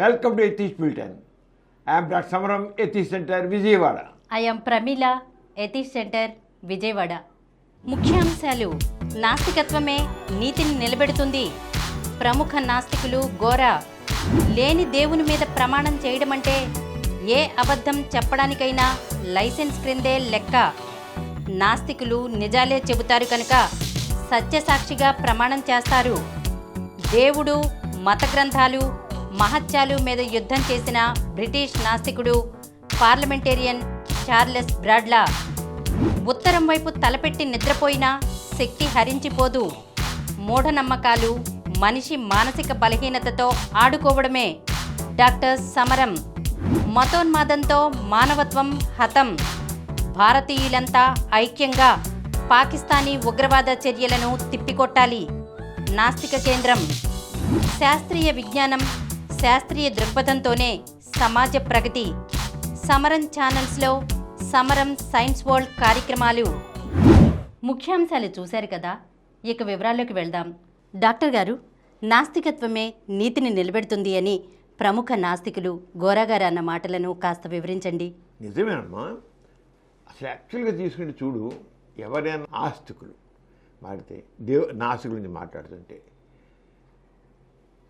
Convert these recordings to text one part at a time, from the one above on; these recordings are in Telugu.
Welcome to Ethics Bulletin. I am Dr. Samaram, Ethics Center, Vijayawada. I am Pramila, Ethics Center, Vijayawada. ముఖ్యాంశాలు: నాస్తికత్వమే నీతిని నిలబెడుతుంది. ప్రముఖ నాస్తికులు గోరా. లేని దేవుని మీద ప్రమాణం చేయడం అంటే ఏ అబద్ధం చెప్పడానికైనా లైసెన్స్ క్రిందే లెక్క. నాస్తికులు నిజాలే చెబుతారు కనుక సత్యసాక్షిగా ప్రమాణం చేస్తారు. దేవుడు, మత గ్రంథాలు, మహత్యాలు మీద యుద్ధం చేసిన బ్రిటిష్ నాస్తికుడు పార్లమెంటేరియన్ చార్లెస్ బ్రాడ్లా. ఉత్తరం వైపు తలపెట్టి నిద్రపోయినా శక్తి హరించిపోదు. మూఢనమ్మకాలు మనిషి మానసిక బలహీనతతో ఆడుకోవడమే. డాక్టర్ సమరం. మతోన్మాదంతో మానవత్వం హతం. భారతీయులంతా ఐక్యంగా పాకిస్తానీ ఉగ్రవాద చర్యలను తిప్పికొట్టాలి. నాస్తిక కేంద్రం. శాస్త్రీయ విజ్ఞానం, శాస్త్రీయ దృక్పథంతోనే సమాజ ప్రగతి. సమరం ఛానల్స్లో సమరం సైన్స్ వరల్డ్ కార్యక్రమాలు. ముఖ్యాంశాలు చూశారు కదా, ఇక వివరాల్లోకి వెళ్దాం. డాక్టర్ గారు, నాస్తికత్వమే నీతిని నిలబెడుతుంది అని ప్రముఖ నాస్తికులు గోరా గారు అన్న మాటలను కాస్త వివరించండి. నిజమేనమ్మా. అసలు యాక్చువల్గా తీసుకుంటే చూడు, ఎవరైనా ఆస్తికులు మాడితే నాస్తికుల గురించి మాట్లాడుతుంటే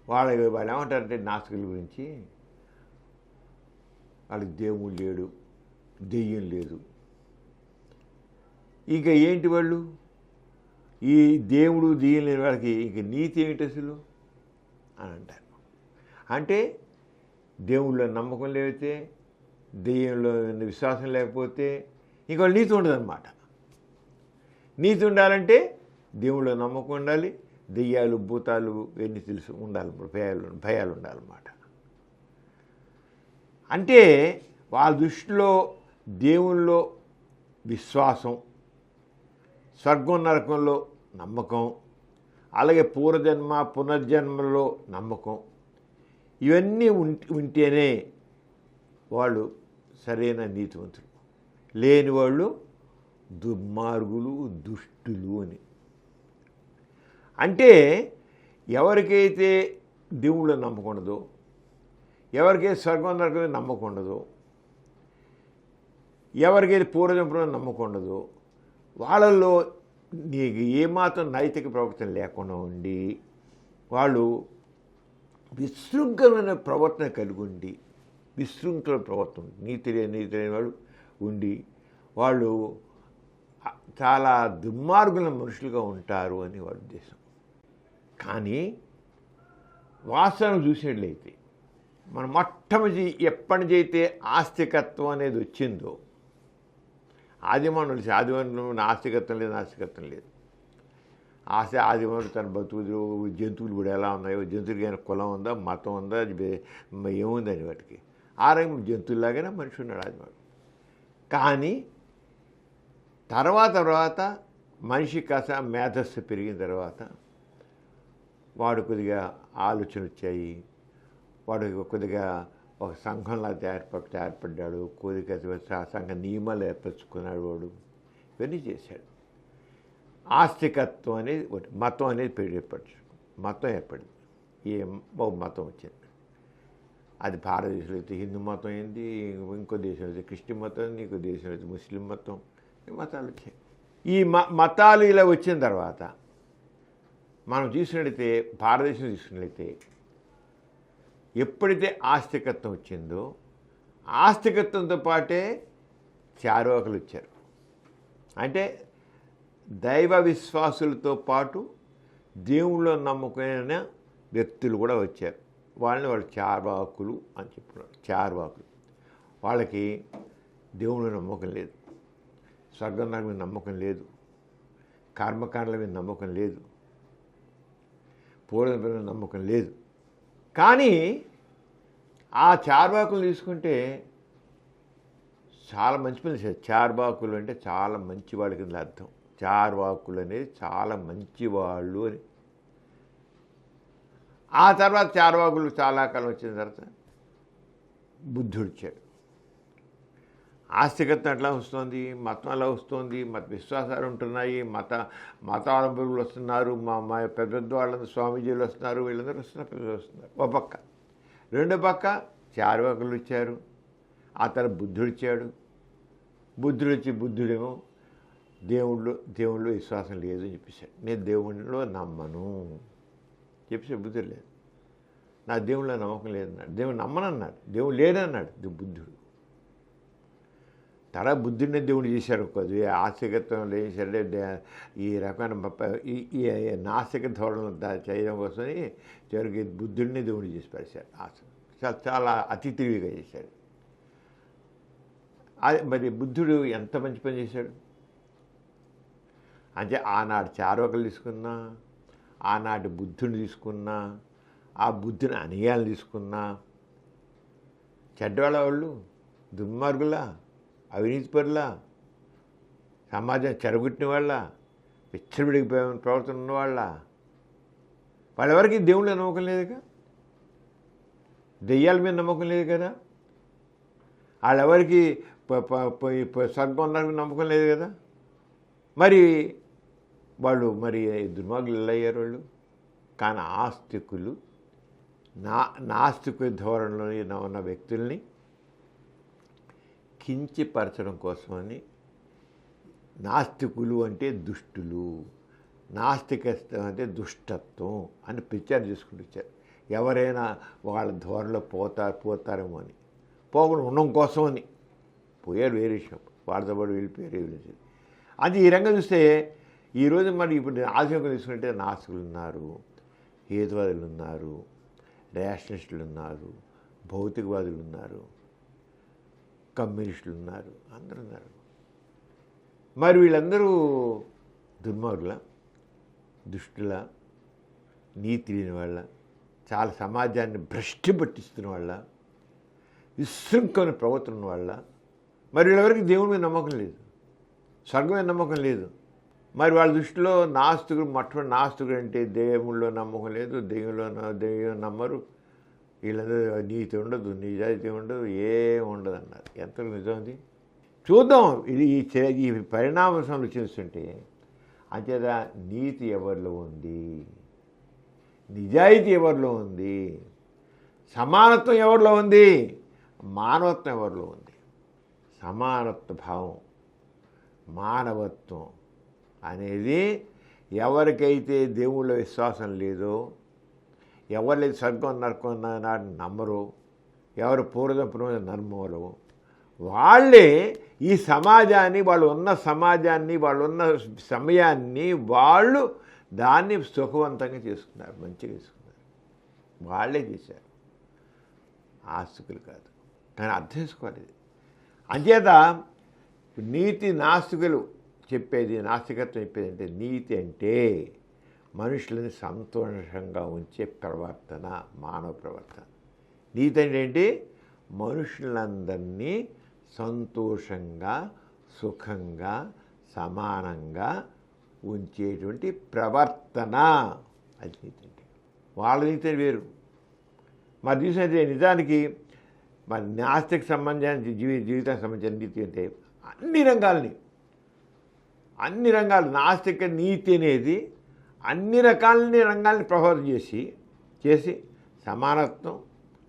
వాళ్ళు ఏమంటారంటే నాస్తికుల గురించి, వాళ్ళకి దేవుడు లేడు, దెయ్యం లేదు, ఇంకా ఏంటి వాళ్ళు, ఈ దేవుడు దెయ్యం లేని వాళ్ళకి ఇంక నీతి ఏమిటి అసలు అని అంటారు. అంటే దేవుళ్ళో నమ్మకం లేకపోతే, దెయ్యంలో విశ్వాసం లేకపోతే ఇంక వాళ్ళు నీతి ఉండదన్నమాట. నీతి ఉండాలంటే దేవుళ్ళో నమ్మకం ఉండాలి, దెయ్యాలు భూతాలు ఇవన్నీ తెలుసు ఉండాలి, భయాలు ఉండాలన్నమాట. అంటే వాళ్ళ దృష్టిలో దేవుళ్ళో విశ్వాసం, స్వర్గం నరకంలో నమ్మకం, అలాగే పూర్వజన్మ పునర్జన్మలో నమ్మకం, ఇవన్నీ ఉంటేనే వాళ్ళు సరైన నీతివంతులు. లేని వాళ్ళు దుర్మార్గులు, దుష్టులు అని. అంటే ఎవరికైతే దేవుళ్ళో నమ్మకం ఉండదో, ఎవరికైతే స్వర్గం నరకం నమ్మకం ఉండదో, ఎవరికైతే పూర్వజన్మలో నమ్మకం ఉండదో, వాళ్ళల్లో నీకు ఏమాత్రం నైతిక ప్రవర్తన లేకుండా ఉండి, వాళ్ళు విశృంఖలమైన ప్రవర్తన కలిగి ఉండి, విశృంఖల ప్రవర్తన నీతి లేని వాళ్ళు ఉండి, వాళ్ళు చాలా దుర్మార్గుల మనుషులుగా ఉంటారు అని వాళ్ళ ఉద్దేశం. కానీ వాస్తవం చూసినట్లయితే మనం మొట్టమొదటి ఎప్పటి నుంచి అయితే ఆస్తికత్వం అనేది వచ్చిందో, ఆదిమానవులు నాస్తికత్వం లేదు. ఆదిమానవుడు తన బతుకులు, జంతువులు కూడా ఎలా ఉన్నాయో, జంతువులకి అయినా కులం ఉందా, మతం ఉందా, ఏముందని వాటికి ఆ రంగం జంతువులాగానే మనిషి ఉన్నాడు ఆదిమానవుడు. కానీ తర్వాత మనిషి కాస్త మేధస్సు పెరిగిన తర్వాత వాడు కొద్దిగా ఆలోచన వచ్చాయి, వాడు కొద్దిగా ఒక సంఘంలా ఏర్పడ్డాడు, కొద్దిగా సంఘ నియమాలు ఏర్పరచుకున్నాడు, వాడు ఇవన్నీ చేశాడు. ఆస్తికత్వం అనేది ఒకటి, మతం అనేది మతం ఏర్పడింది. మతం వచ్చింది. అది భారతదేశంలో అయితే హిందూ మతం అయింది, ఇంకో దేశంలో అయితే క్రిస్టియన్ మతం, ఇంకో దేశంలో అయితే ముస్లిం మతం, ఈ మతాలు వచ్చాయి. ఈ మతాలు ఇలా వచ్చిన తర్వాత మనం చూసినట్లయితే, భారతదేశం చూసినట్లయితే ఎప్పుడైతే ఆస్తికత్వం వచ్చిందో, ఆస్తికత్వంతో పాటే చార్వాకులు వచ్చారు. అంటే దైవ విశ్వాసులతో పాటు దేవుళ్ళో నమ్మకమైన వ్యక్తులు కూడా వచ్చారు. వాళ్ళు చార్వాకులు అని చెప్తున్నారు. చార్వాకులు వాళ్ళకి దేవుళ్ళ నమ్మకం లేదు, స్వర్గం మీద నమ్మకం లేదు, కర్మకాండల మీద నమ్మకం లేదు, పూర్వజన్మ మీద నమ్మకం లేదు. కానీ ఆ చార్వాకులు తీసుకుంటే చాలా మంచి పని చేశారు. చార్వాకులు అంటే చాలా మంచి వాళ్ళ కింద అర్థం. చార్వాకులు అనేది చాలా మంచివాళ్ళు అని. ఆ తర్వాత చార్వాకులు చాలా కాలం వచ్చిన తర్వాత బుద్ధుడు వచ్చాడు. ఆస్తికత్వం ఎట్లా వస్తుంది, మతం ఎలా వస్తుంది, మత విశ్వాసాలు ఉంటున్నాయి, మతావలంబులు వస్తున్నారు, మా పెద్ద వాళ్ళందరూ స్వామీజీలు వస్తున్నారు, వీళ్ళందరూ వస్తున్నారు, పిల్లలు వస్తున్నారు. ఒక పక్క రెండో పక్క చార్వాకులు ఇచ్చారు. ఆ తర్వాత బుద్ధుడు ఇచ్చాడు. బుద్ధుడేమో దేవుళ్ళు విశ్వాసం లేదు అని చెప్పేశాడు. నేను దేవుడిలో నమ్మను చెప్పేసి బుద్ధుడు లేదు. నా దేవుళ్ళ నమ్మకం లేదన్నాడు. దేవుడు నమ్మనన్నాడు. దేవుడు లేదన్నాడు బుద్ధుడు. తర్వాత బుద్ధుడినే దేవుడు చేశారు. కొద్ది ఆస్తికత్వం చేశారంటే ఈ రకమైన ఈ నాస్తిక ధోరణులు చేయడం కోసమని చివరికి బుద్ధుడిని దేవుడు చేసి పరిచారు. చాలా అతి తెలివిగా చేశాడు. మరి బుద్ధుడు ఎంత మంచి పని చేశాడు అంటే ఆనాడు చార్వాకులు తీసుకున్నా, ఆనాటి బుద్ధుని తీసుకున్నా, ఆ బుద్ధుని అనుయాలు తీసుకున్నా, చెడ్డవాళ్ళ వాళ్ళు, దుర్మార్గులా, అవినీతిపరులా, సమాజం చెరగొట్టిన వాళ్ళ, విచ్చలవిడిగిపోయిన ప్రవర్తన ఉన్నవాళ్ళ, వాళ్ళెవరికి దేవుళ్ళ నమ్మకం లేదుగా, దెయ్యాల మీద నమ్మకం లేదు కదా, వాళ్ళెవరికి స్వర్గం ఉన్నారని నమ్మకం లేదు కదా. మరి వాళ్ళు దుర్మార్గులు ఎలా అయ్యారు వాళ్ళు? కానీ ఆస్తికులు నాస్తిక ధోరణిలో ఉన్న వ్యక్తుల్ని కించపరచడం కోసమని నాస్తికులు అంటే దుష్టులు, నాస్తికత్వం అంటే దుష్టత్వం అని ప్రచారం చేసుకుంటూ వచ్చారు. ఎవరైనా వాళ్ళ ధోరణిలో పోతారేమో అని, పోకుండా ఉండడం కోసమని పోయారు. వేరే విషయం, వాడితో పాటు వెళ్ళిపోయారు. అది ఈ రంగం చూస్తే ఈరోజు మరి ఇప్పుడు ఆధునికంగా తీసుకుంటే నాస్తికులు ఉన్నారు, హేతువాదులు ఉన్నారు, రేషనలిస్టులు ఉన్నారు, భౌతికవాదులు ఉన్నారు, కమ్యూనిస్టులు ఉన్నారు, అందరూ ఉన్నారు. మరి వీళ్ళందరూ దుర్మార్గుల, దుష్టుల, నీతి లేని వాళ్ళ, చాలా సమాజాన్ని భ్రష్టు పట్టిస్తున్న వాళ్ళ, విశృంఖమైన ప్రవర్తన ఉన్న వాళ్ళ. మరి వీళ్ళెవరికి దేవుడి మీద నమ్మకం లేదు, స్వర్గం మీద నమ్మకం లేదు. మరి వాళ్ళ దృష్టిలో నాస్తికుడు, మొట్టమొదటి నాస్తికుడు అంటే దేవుళ్ళలో నమ్మకం లేదు, దెయ్యం నమ్మరు, వీళ్ళందరూ నీతి ఉండదు, నిజాయితీ ఉండదు, ఏం ఉండదు అన్నారు. ఎంత నిజం అది చూద్దాం. ఇది ఈ పరిణామాలు చూస్తుంటే అంచేత నీతి ఎవరిలో ఉంది, నిజాయితీ ఎవరిలో ఉంది, సమానత్వం ఎవరిలో ఉంది, మానవత్వం ఎవరిలో ఉంది. సమానత్వ భావం, మానవత్వం అనేది ఎవరికైతే దేవుళ్ళ విశ్వాసం లేదో, ఎవరైతే స్వర్గం నరకం నమ్మరో, ఎవరు పూర్వజంపురం నమ్మరో, వాళ్ళే ఈ సమాజాన్ని, వాళ్ళు ఉన్న సమాజాన్ని, వాళ్ళు ఉన్న సమయాన్ని వాళ్ళు దాన్ని సుఖవంతంగా చేసుకున్నారు, మంచిగా చేసుకున్నారు. వాళ్ళే చేశారు, ఆస్తికులు కాదు. కానీ అర్థం చేసుకోవాలి ఇది. అంచేత నీతి నాస్తికులు చెప్పేది, నాస్తికత్వం చెప్పేది అంటే నీతి అంటే మనుషులని సంతోషంగా ఉంచే ప్రవర్తన, మానవ ప్రవర్తన. నీతి అంటే ఏంటి? మనుషులందరినీ సంతోషంగా, సుఖంగా, సమానంగా ఉంచేటువంటి ప్రవర్తన, అది నీతి అంటే. వాళ్ళ నీతి వేరు. మరి చూసినట్టే నిజానికి మరి నాస్తిక సంబంధానికి జీవితానికి సంబంధించిన నీతి అంటే అన్ని రంగాలు నాస్తిక నీతి అనేది అన్ని రంగాల్ని ప్రభావితం చేసి సమానత్వం,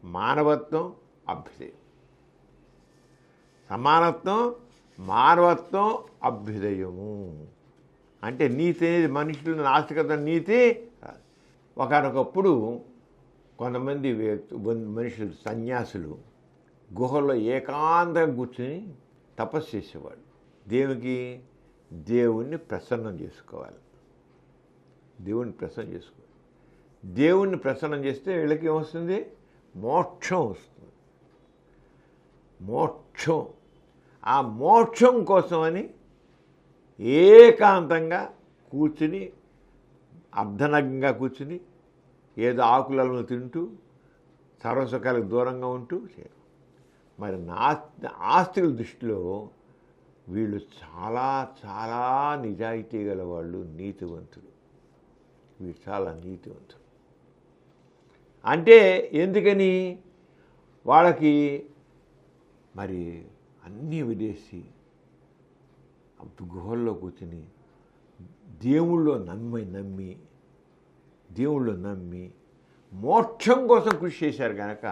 మానవత్వం, అభ్యుదయం. సమానత్వం, మానవత్వం, అభ్యుదయము అంటే నీతి అనేది మనుషులు నాస్తికత నీతి. ఒకనొకప్పుడు కొంతమంది మనుషులు, సన్యాసులు గుహల్లో ఏకాంతంగా కూర్చొని తపస్సు చేసేవాడు. దేవుణ్ణి ప్రసన్నం చేసుకోవాలి. దేవుణ్ణి ప్రసన్నం చేస్తే వీళ్ళకి ఏమొస్తుంది? మోక్షం వస్తుంది. ఆ మోక్షం కోసమని ఏకాంతంగా కూర్చుని, అర్ధనగ్నంగా కూర్చుని, ఏదో ఆకులను తింటూ, సర్వసుఖాలకు దూరంగా ఉంటూ చేయరు. మరి ఆస్తికుల దృష్టిలో వీళ్ళు చాలా చాలా నిజాయితీ గల వాళ్ళు, నీతివంతులు. వీళ్ళు చాలా నీతివంతులు. అంటే ఎందుకని? వాళ్ళకి మరి అన్నీ వదిలేసి గుహల్లో కూర్చుని దేవుళ్ళో నమ్మి మోక్షం కోసం కృషి చేశారు కనుక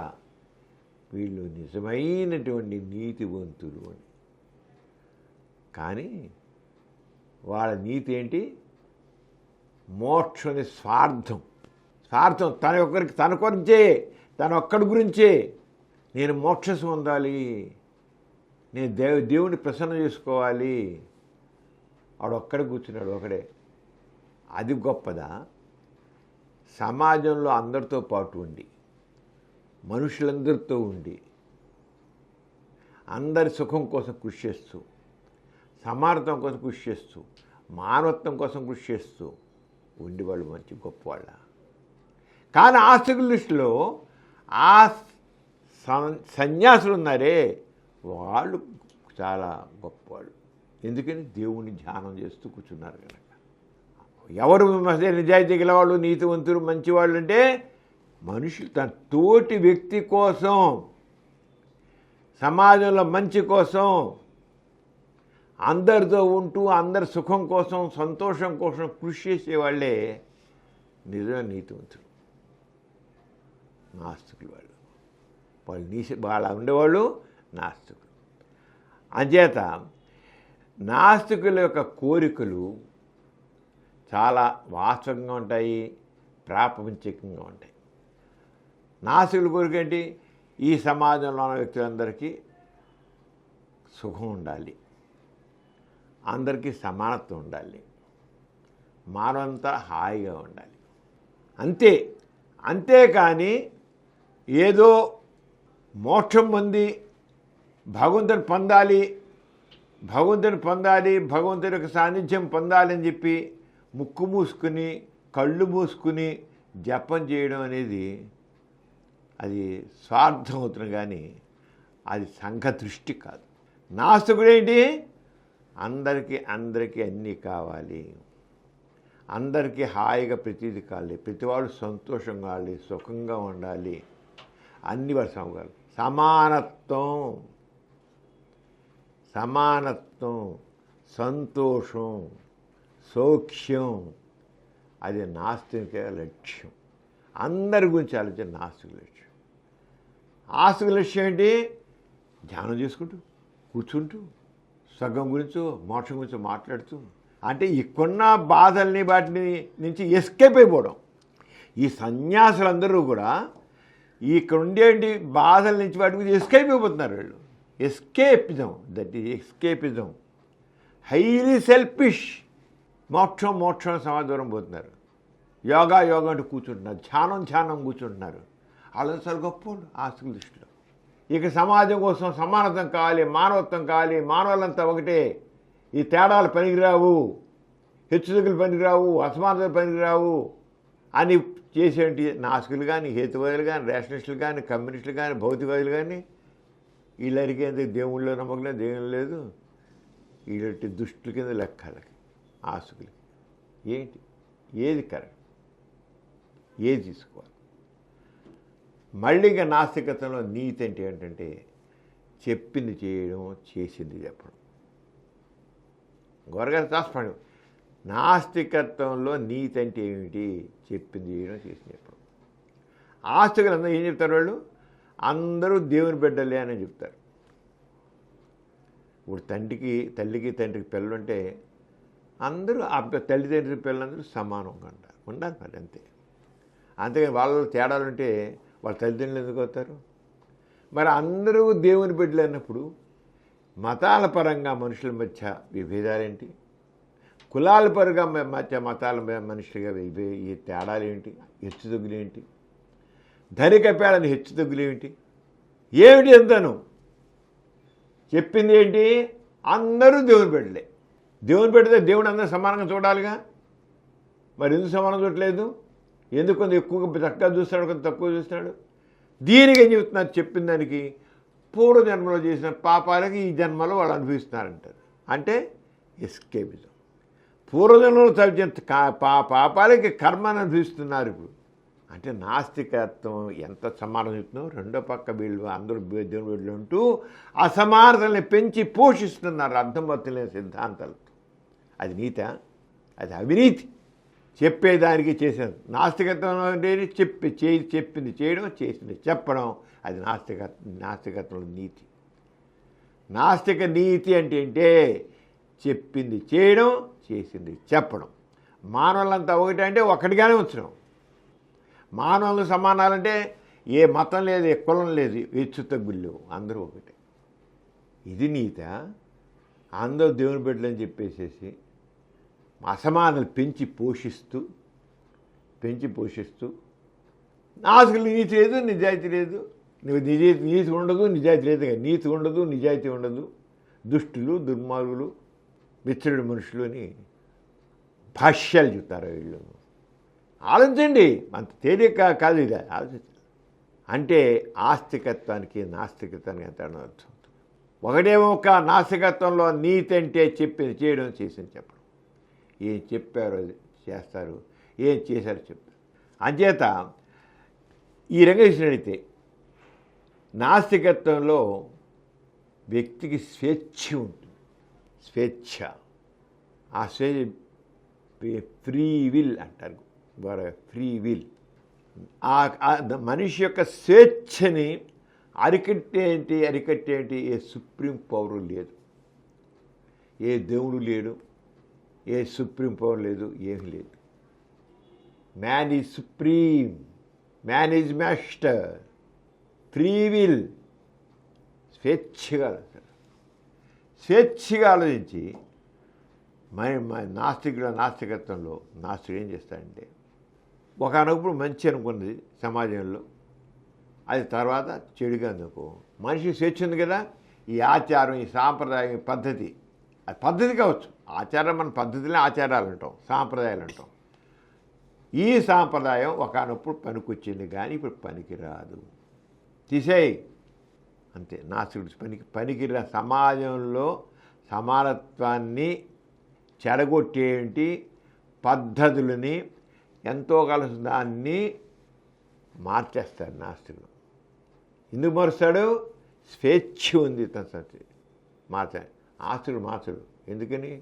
వీళ్ళు నిజమైనటువంటి నీతివంతులు అని. కానీ వాళ్ళ నీతి ఏంటి? మోక్షని స్వార్థం. తన గురించే, తన ఒక్కడి గురించే నేను మోక్షం పొందాలి, నేను దేవుడిని ప్రసన్న చేసుకోవాలి. వాడొక్కడే కూర్చున్నాడు, ఒకడే. అది గొప్పదా? సమాజంలో అందరితో పాటు ఉండి, మనుషులందరితో ఉండి, అందరి సుఖం కోసం కృషి చేస్తూ, సమానత్వం కోసం కృషి చేస్తూ, మానవత్వం కోసం కృషి చేస్తూ ఉండేవాళ్ళు మంచి గొప్పవాళ్ళ. కానీ ఆస్తికుల దృష్టిలో ఆ సన్యాసులు ఉన్నారే వాళ్ళు చాలా గొప్పవాళ్ళు. ఎందుకని? దేవుణ్ణి ధ్యానం చేస్తూ కూర్చున్నారు కనుక. ఎవరు నిజాయితీ గలవాళ్ళు, నీతివంతులు, మంచివాళ్ళు అంటే మనుషులు తన తోటి వ్యక్తి కోసం, సమాజంలో మంచి కోసం, అందరితో ఉంటూ అందరి సుఖం కోసం, సంతోషం కోసం కృషి చేసేవాళ్ళే నిజమైన నీతివంతులు. నాస్తికులు వాళ్ళ ఉండేవాళ్ళు నాస్తికులు. అంచేత నాస్తికుల యొక్క కోరికలు చాలా వాస్తవంగా ఉంటాయి, ప్రాపంచికంగా ఉంటాయి. నాస్తికుల కోరిక ఏంటి? ఈ సమాజంలో ఉన్న వ్యక్తులందరికీ సుఖం ఉండాలి, అందరికీ సమానత్వం ఉండాలి, మానవంతా హాయిగా ఉండాలి, అంతేకాని ఏదో మోక్షం పొంది భగవంతుని భగవంతుని యొక్క సాన్నిధ్యం పొందాలని చెప్పి ముక్కు మూసుకుని కళ్ళు మూసుకుని జపం చేయడం అనేది అది స్వార్థం అవుతుంది, కానీ అది సంఘ దృష్టి కాదు. నాస్తికుడేంటి? అందరికీ అన్నీ కావాలి, అందరికీ హాయిగా ప్రతీది కావాలి, ప్రతివాడు సంతోషంగా కావాలి, సుఖంగా ఉండాలి, అన్ని వాళ్ళు సమగాలి. సమానత్వం, సంతోషం, సౌఖ్యం అది నాస్తిక లక్ష్యం. అందరి గురించి ఆలోచన నాస్తిక లక్ష్యం. ఆస్తిక లక్ష్యం ఏంటి? ధ్యానం చేసుకుంటూ కూర్చుంటూ సగం గురించో మోక్షం గురించో మాట్లాడుతూ, అంటే ఇక్కడున్న బాధల్ని వాటిని నుంచి ఎస్కేప్ అయిపోవడం. ఈ సన్యాసులందరూ కూడా ఇక్కడ ఉండేటి బాధల నుంచి వాటి గురించి ఎస్కేప్ అయిపోతున్నారు. వీళ్ళు ఎస్కేపిజం హైలీ సెల్ఫిష్. మోక్షం సమాధానం పోతున్నారు. యోగా అంటూ కూర్చుంటున్నారు, ధ్యానం కూర్చుంటున్నారు. వాళ్ళంతా చాలా గొప్పవాళ్ళు ఆస్తికుల దృష్టిలో. ఇక సమాజం కోసం సమానత్వం కావాలి, మానవత్వం కావాలి, మానవులంతా ఒకటే, ఈ తేడాలు పనికిరావు, హెచ్చుతగ్గులు పనికిరావు, అసమానతలు పనికిరావు అని చేసేటి నాస్తికులు కానీ, హేతువాదులు కానీ, రేషనిస్టులు కానీ, కమ్యూనిస్టులు కానీ, భౌతికవాదులు కానీ వీళ్ళకి ఎందుకు దేవుళ్ళలో నమ్మకం లేదు, దేవుని లేదు, వీళ్ళటి దుష్టుల కింద లెక్కలకి ఆస్తికులకి. ఏంటి? ఏది కరెక్ట్, ఏది తీసుకోవాలి? మళ్ళీ ఇంకా నాస్తికత్వంలో నీతి అంటే ఏంటంటే చెప్పింది చేయడం, చేసింది చెప్పడం. గొరగారు రాసిపోయాడు. నాస్తికత్వంలో నీతి అంటే ఏమిటి? చెప్పింది చేయడం, చేసింది చెప్పడం. ఆస్తికులు అందరూ ఏం చెప్తారు? వాళ్ళు అందరూ దేవుని బిడ్డలే అని చెప్తారు. ఇప్పుడు తల్లికి తండ్రికి పిల్లలుంటే అందరూ ఆ తల్లిదండ్రుల పిల్లలందరూ సమానంగా ఉండాలి మరి, అంతే. అంతేగాని వాళ్ళ తేడాలుంటే వాళ్ళ తల్లిదండ్రులు ఎందుకు అవుతారు? మరి అందరూ దేవుని బిడ్డలు అన్నప్పుడు మతాల పరంగా మనుషుల మధ్య విభేదాలేంటి? కులాల పరంగా మధ్య మతాల మనుషులుగా ఈ తేడాలేంటి? హెచ్చుతగ్గులేంటి? ధనిక పేడని హెచ్చుతగ్గులేంటి? ఏమిటి ఎంతను? చెప్పింది ఏంటి? అందరూ దేవుని బిడ్డలే. దేవుని పెడితే దేవుడు అందరూ సమానంగా చూడాలిగా. మరి ఎందుకు సమానంగా చూడలేదు? ఎందుకు కొంత ఎక్కువగా చక్కగా చూస్తాడు, కొంత తక్కువ చూస్తున్నాడు? దీనికి ఏం చెబుతున్నారు? చెప్పిన దానికి పూర్వజన్మలో చేసిన పాపాలకి ఈ జన్మలో వాళ్ళు అనుభవిస్తున్నారంటారు. అంటే ఎస్కేపిజం. పూర్వజన్మలో చదివిన పాపాలకి కర్మను అనుభవిస్తున్నారు ఇప్పుడు. అంటే నాస్తికత్వం ఎంత సమానం చెప్తున్నావు? రెండో పక్క వీళ్ళు అందరూ దేవుని వీళ్ళు ఉంటూ అసమానతల్ని పెంచి పోషిస్తున్నారు అర్థమవుతులేని సిద్ధాంతాలతో. అది నీత? అది అవినీతి. చెప్పేదానికి చేశాను. నాస్తికత్వం అంటే చెప్పింది చేయడం, చేసింది చెప్పడం. అది నాస్తికత్వంలో నీతి. నాస్తిక నీతి అంటే చెప్పింది చేయడం, చేసింది చెప్పడం. మానవులంతా ఒకటి అంటే ఒకటిగానే ఉంచడం. మానవులు సమానాలంటే ఏ మతం లేదు, ఏ కులం లేదు, హెచ్చు తగ్గులు లేవు, అందరూ ఒకటే. ఇది నీత. అందరూ దేవుని బిడ్డలని చెప్పేసేసి అసమానాలు పెంచి పోషిస్తూ నాస్తికులు నీతి లేదు, నిజాయితీ లేదు. నువ్వు నీతి ఉండదు, నిజాయితీ లేదు. నీతి ఉండదు, నిజాయితీ ఉండదు. దుష్టులు, దుర్మార్గులు, విచ్చరుడు మనుషులు అని భాష్యాలు చెప్తారు వీళ్ళు. ఆలోచించండి, అంత తేలిక కాదు ఇది. ఆలోచించండి. అంటే ఆస్తికత్వానికి నాస్తికత్వానికి ఎంత అర్థం. ఒకటేమో ఒక నాస్తికత్వంలో నీతి అంటే చెప్పింది చేయడం, చేసింది చెప్పడం. ఏం చెప్పారో చేస్తారు, ఏం చేశారో చెప్తారు. అంచేత ఈ రంగం చూసినట్టయితే నాస్తికత్వంలో వ్యక్తికి స్వేచ్ఛ ఉంటుంది. స్వేచ్ఛ, ఆ ఫ్రీ విల్ అంటారు. Free will. మనిషి యొక్క స్వేచ్ఛని అరికట్టేంటి ఏ సుప్రీం పవర్ లేదు, ఏ దేవుడు లేడు, ఏ సుప్రీం పవర్ లేదు, ఏమీ లేదు. Man is supreme, man is master. Free will. స్వేచ్ఛగా ఆలోచించి నాస్తికత్వంలో నాస్తికుడు ఏం చేస్తాడంటే ఒకనప్పుడు మంచి అనుకున్నది సమాజంలో, అది తర్వాత చెడుగా అందుకో. మనిషికి స్వేచ్ఛ ఉంది కదా, ఈ ఆచారం, ఈ సాంప్రదాయం, ఈ పద్ధతి, అది పద్ధతి కావచ్చు. ఆచారం మన పద్ధతిలో ఆచారాలు అంటాం, సాంప్రదాయాలు అంటాం. ఈ సాంప్రదాయం ఒకనప్పుడు పనికొచ్చింది కానీ ఇప్పుడు పనికిరాదు, తీసేయి అంతే. నాస్తికుడు పనికిరా సమాజంలో సమానత్వాన్ని చెడగొట్టేంటి పద్ధతులని ఎంతో కలిసి దాన్ని మార్చేస్తాడు నాస్తికుడు. ఎందుకు మారుస్తాడు? స్వేచ్ఛ ఉంది తన సత్తి మార్చాడు. ఆస్తుడు మార్చడు. ఎందుకని?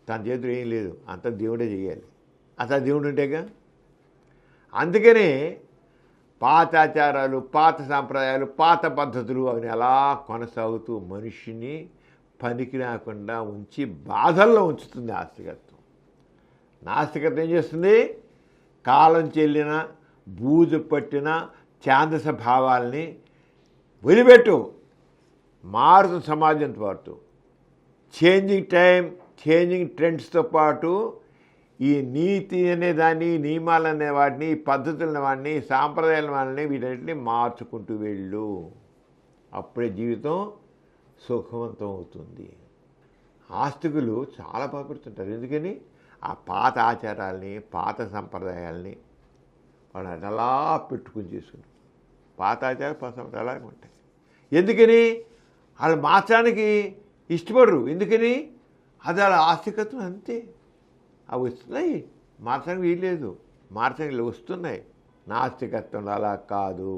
తన చేతులు ఏం లేదు, అంత దేవుడే చేయాలి. అంత దేవుడు ఉంటేగా. అందుకనే పాత ఆచారాలు, పాత సాంప్రదాయాలు, పాత పద్ధతులు అవి అలా కొనసాగుతూ మనిషిని పనికి రాకుండా ఉంచి బాధల్లో ఉంచుతుంది నాస్తికత్వం. నాస్తికత్వం ఏం చేస్తుంది? కాలం చెల్లిన, బూజు పట్టిన ఛాందస భావాల్ని వదిలిపెట్టు. మారుతున్న సమాజంతో పాటు చేంజింగ్ టైం, చేంజింగ్ ట్రెండ్స్తో పాటు ఈ నీతి అనే దాన్ని, నియమాలు అనే వాటిని, పద్ధతులనే వాటిని, సాంప్రదాయాల వాటిని, వీటన్నిటిని మార్చుకుంటూ వెళ్ళు. అప్పుడే జీవితం సుఖవంతం అవుతుంది. ఆస్తికులు చాలా బాగుపడుతుంటారు. ఎందుకని? ఆ పాత ఆచారాలని, పాత సంప్రదాయాల్ని వాళ్ళు అలా పెట్టుకుని చేసుకుని పాత ఆచారాలు, పాత సంప్రదాయాలు అలాగే ఉంటాయి. ఎందుకని? వాళ్ళు మార్చడానికి ఇష్టపడరు. ఎందుకని? అది వాళ్ళ ఆస్తికత్వం అంతే. అవి వస్తున్నాయి, మార్చడానికి వీల్లేదు. మార్చడానికి వస్తున్నాయి. నాస్తికత్వం అలా కాదు.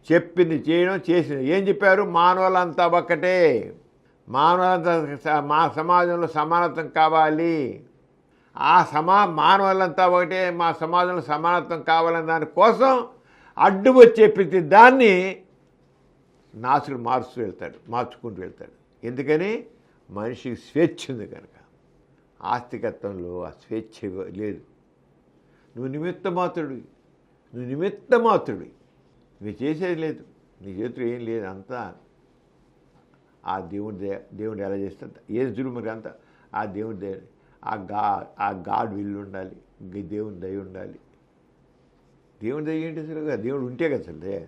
చెప్పింది చేయడం, చేసింది. ఏం చెప్పారు? మానవులంతా ఒక్కటే, మానవులంతా మా సమాజంలో సమానత్వం కావాలి. ఆ మానవులంతా ఒకటే, మా సమాజంలో సమానత్వం కావాలనే దానికోసం అడ్డు వచ్చే ప్రతి దాన్ని నాస్తికుడు మార్చుకుంటూ వెళ్తాడు. ఎందుకని? మనిషికి స్వేచ్ఛ ఉంది కనుక. ఆస్తికత్వంలో ఆ స్వేచ్ఛ లేదు. నువ్వు నిమిత్త మాత్రుడు, నువ్వు చేసేది లేదు, నీ చేతులు ఏం లేదు. అంతా ఆ దేవుడు ఎలా చేస్తే ఏది చూడు మరి అంతా ఆ దేవుడి దయ, ఆ గాడ్ విల్లు ఉండాలి, దేవుని దయ ఉండాలి. దేవుని దయ ఏంటి అసలు? దేవుడు ఉంటే కదా అసలు దయ.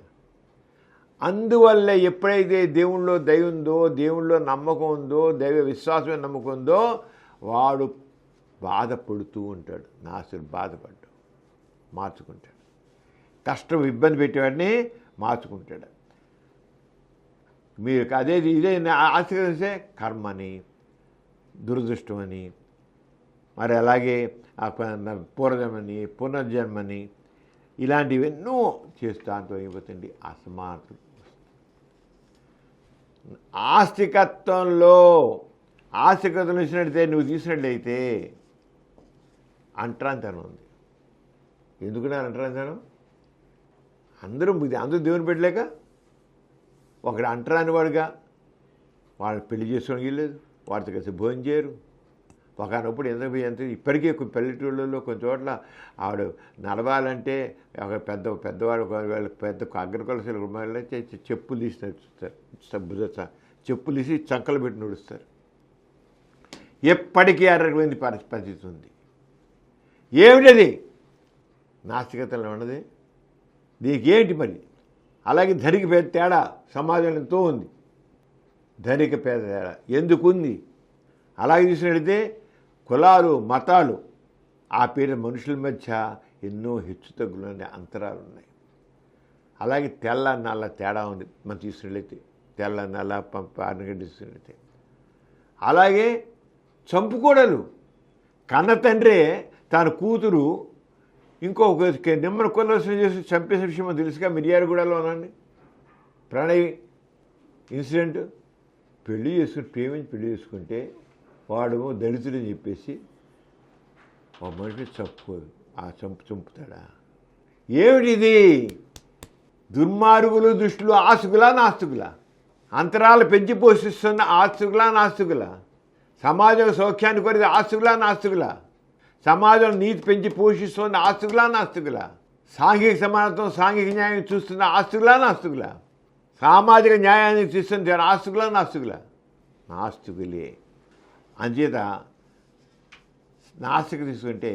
అందువల్ల ఎప్పుడైతే దేవుళ్ళో దయ ఉందో, దేవుళ్ళో నమ్మకం ఉందో, దైవ విశ్వాసమే నమ్మకం ఉందో, వాడు బాధపడుతూ ఉంటాడు. నాస్తికుడు బాధపడ్డాడు, మార్చుకుంటాడు. కష్టం, ఇబ్బంది పెట్టేవాడిని మార్చుకుంటాడు. మీరు ఇదే ఆస్తికరిస్తే కర్మని, దురదృష్టమని, మరి అలాగే పూర్వజన్మని, పునర్జన్మని, ఇలాంటివెన్నో చేస్తూ అంటూ అయిపోతుంది అసమానతలు. ఆస్తికత్వంలో చూసినట్లయితే, నువ్వు తీసినట్లయితే అంటరాంతనం ఉంది. ఎందుకున్నారు అంటరాంతనం? అందరూ దేవుని పెట్టలేక ఒకడు అంటరాని వాడుగా వాళ్ళు పెళ్లి చేసుకోవడానికి లేదు, వాడితో కలిసి భోజనం చేయరు. ఒకనప్పుడు ఎంత ఇప్పటికీ పల్లెటూళ్ళలో కొన్ని చోట్ల ఆవిడ నడవాలంటే ఒక పెద్దవాడు పెద్ద అగ్రకులసలు చెప్పులు తీసి నడుస్తారు, చెప్పులు తీసి చంకలు పెట్టి నడుస్తారు. ఎప్పటికీ అరవైంది పరిస్థితి ఉంది. ఏమిటది? నాస్తికతలో ఉన్నది. దీనికి ఏంటి మరి? అలాగే ధనిక పేద తేడా సమాజంలో ఎంతో ఉంది. ధనిక పేద తేడా ఎందుకుంది? అలాగే చూసినట్లయితే కులాలు మతాలు ఆ పేరు మనుషుల మధ్య ఎన్నో హెచ్చుతగ్గులు అంతరాలు ఉన్నాయి. అలాగే తెల్ల నల్ల తేడా ఉంది మనం చూసినట్లయితే, తెల్ల నల్ల పార్నగడ్డి చూసినట్లయితే. అలాగే చంపుకోడలు, కన్న తండ్రే తన కూతురు ఇంకొక నిమ్మన కొలవలసిన చేసి చంపేసే విషయం తెలుసుగా మిర్యాలగూడలోనండి ప్రణయ్ ఇన్సిడెంట్. ప్రేమించి పెళ్లి చేసుకుంటే వాడు దళితుడని చెప్పేసి ఒక మనిషి చంపుతాడా? ఏమిటిది? దుర్మార్గులు దుష్టులు ఆస్తుకులా నాస్తికులా? అంతరాలు పెంచి పోషిస్తున్న ఆస్తుకులా నాస్తికులా? సమాజం సౌఖ్యాన్ని కోరేది ఆస్తుకులా నాస్తికులా? సమాజం నీతి పెంచి పోషిస్తున్న ఆస్తుకులా నాస్తికులా? సాంఘిక సమానత్వం సాంఘిక న్యాయం చూస్తున్న ఆస్తుకులా నాస్తికులా? సామాజిక న్యాయాన్ని చూస్తున్న ఆస్తుకులా నాస్తికులా? నాస్తికులే. అంచేత నాస్తిక తీసుకుంటే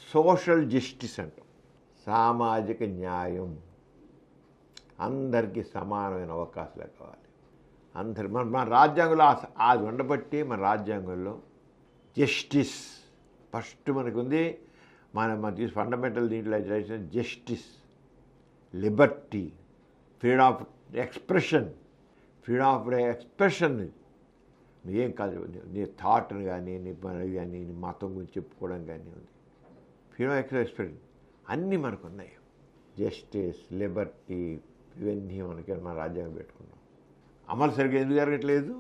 సోషల్ జస్టిస్ అంటాం, సామాజిక న్యాయం, అందరికీ సమానమైన అవకాశాలు కావాలి. అందరు మన రాజ్యాంగంలో అది ఉండబట్టి మన రాజ్యాంగంలో జస్టిస్ ఫస్ట్ మనకు ఉంది. మన తీసి ఫండమెంటల్ దీంట్లో justice, Liberty, freedom of expression. నువ్వేం కాదు, నీ థాట్ని కానీ నీ మతం గురించి చెప్పుకోవడం కానీ ఉంది. ఫ్రీడమ్ ఆఫ్ ఎక్స్ప్రెషన్ అన్నీ మనకు ఉన్నాయి. జస్టిస్, లిబర్టీ ఇవన్నీ మనకి మన రాజ్యాంగం పెట్టుకున్నాం. అమలు సరిగ్గా ఎందుకు జరగట్లేదు?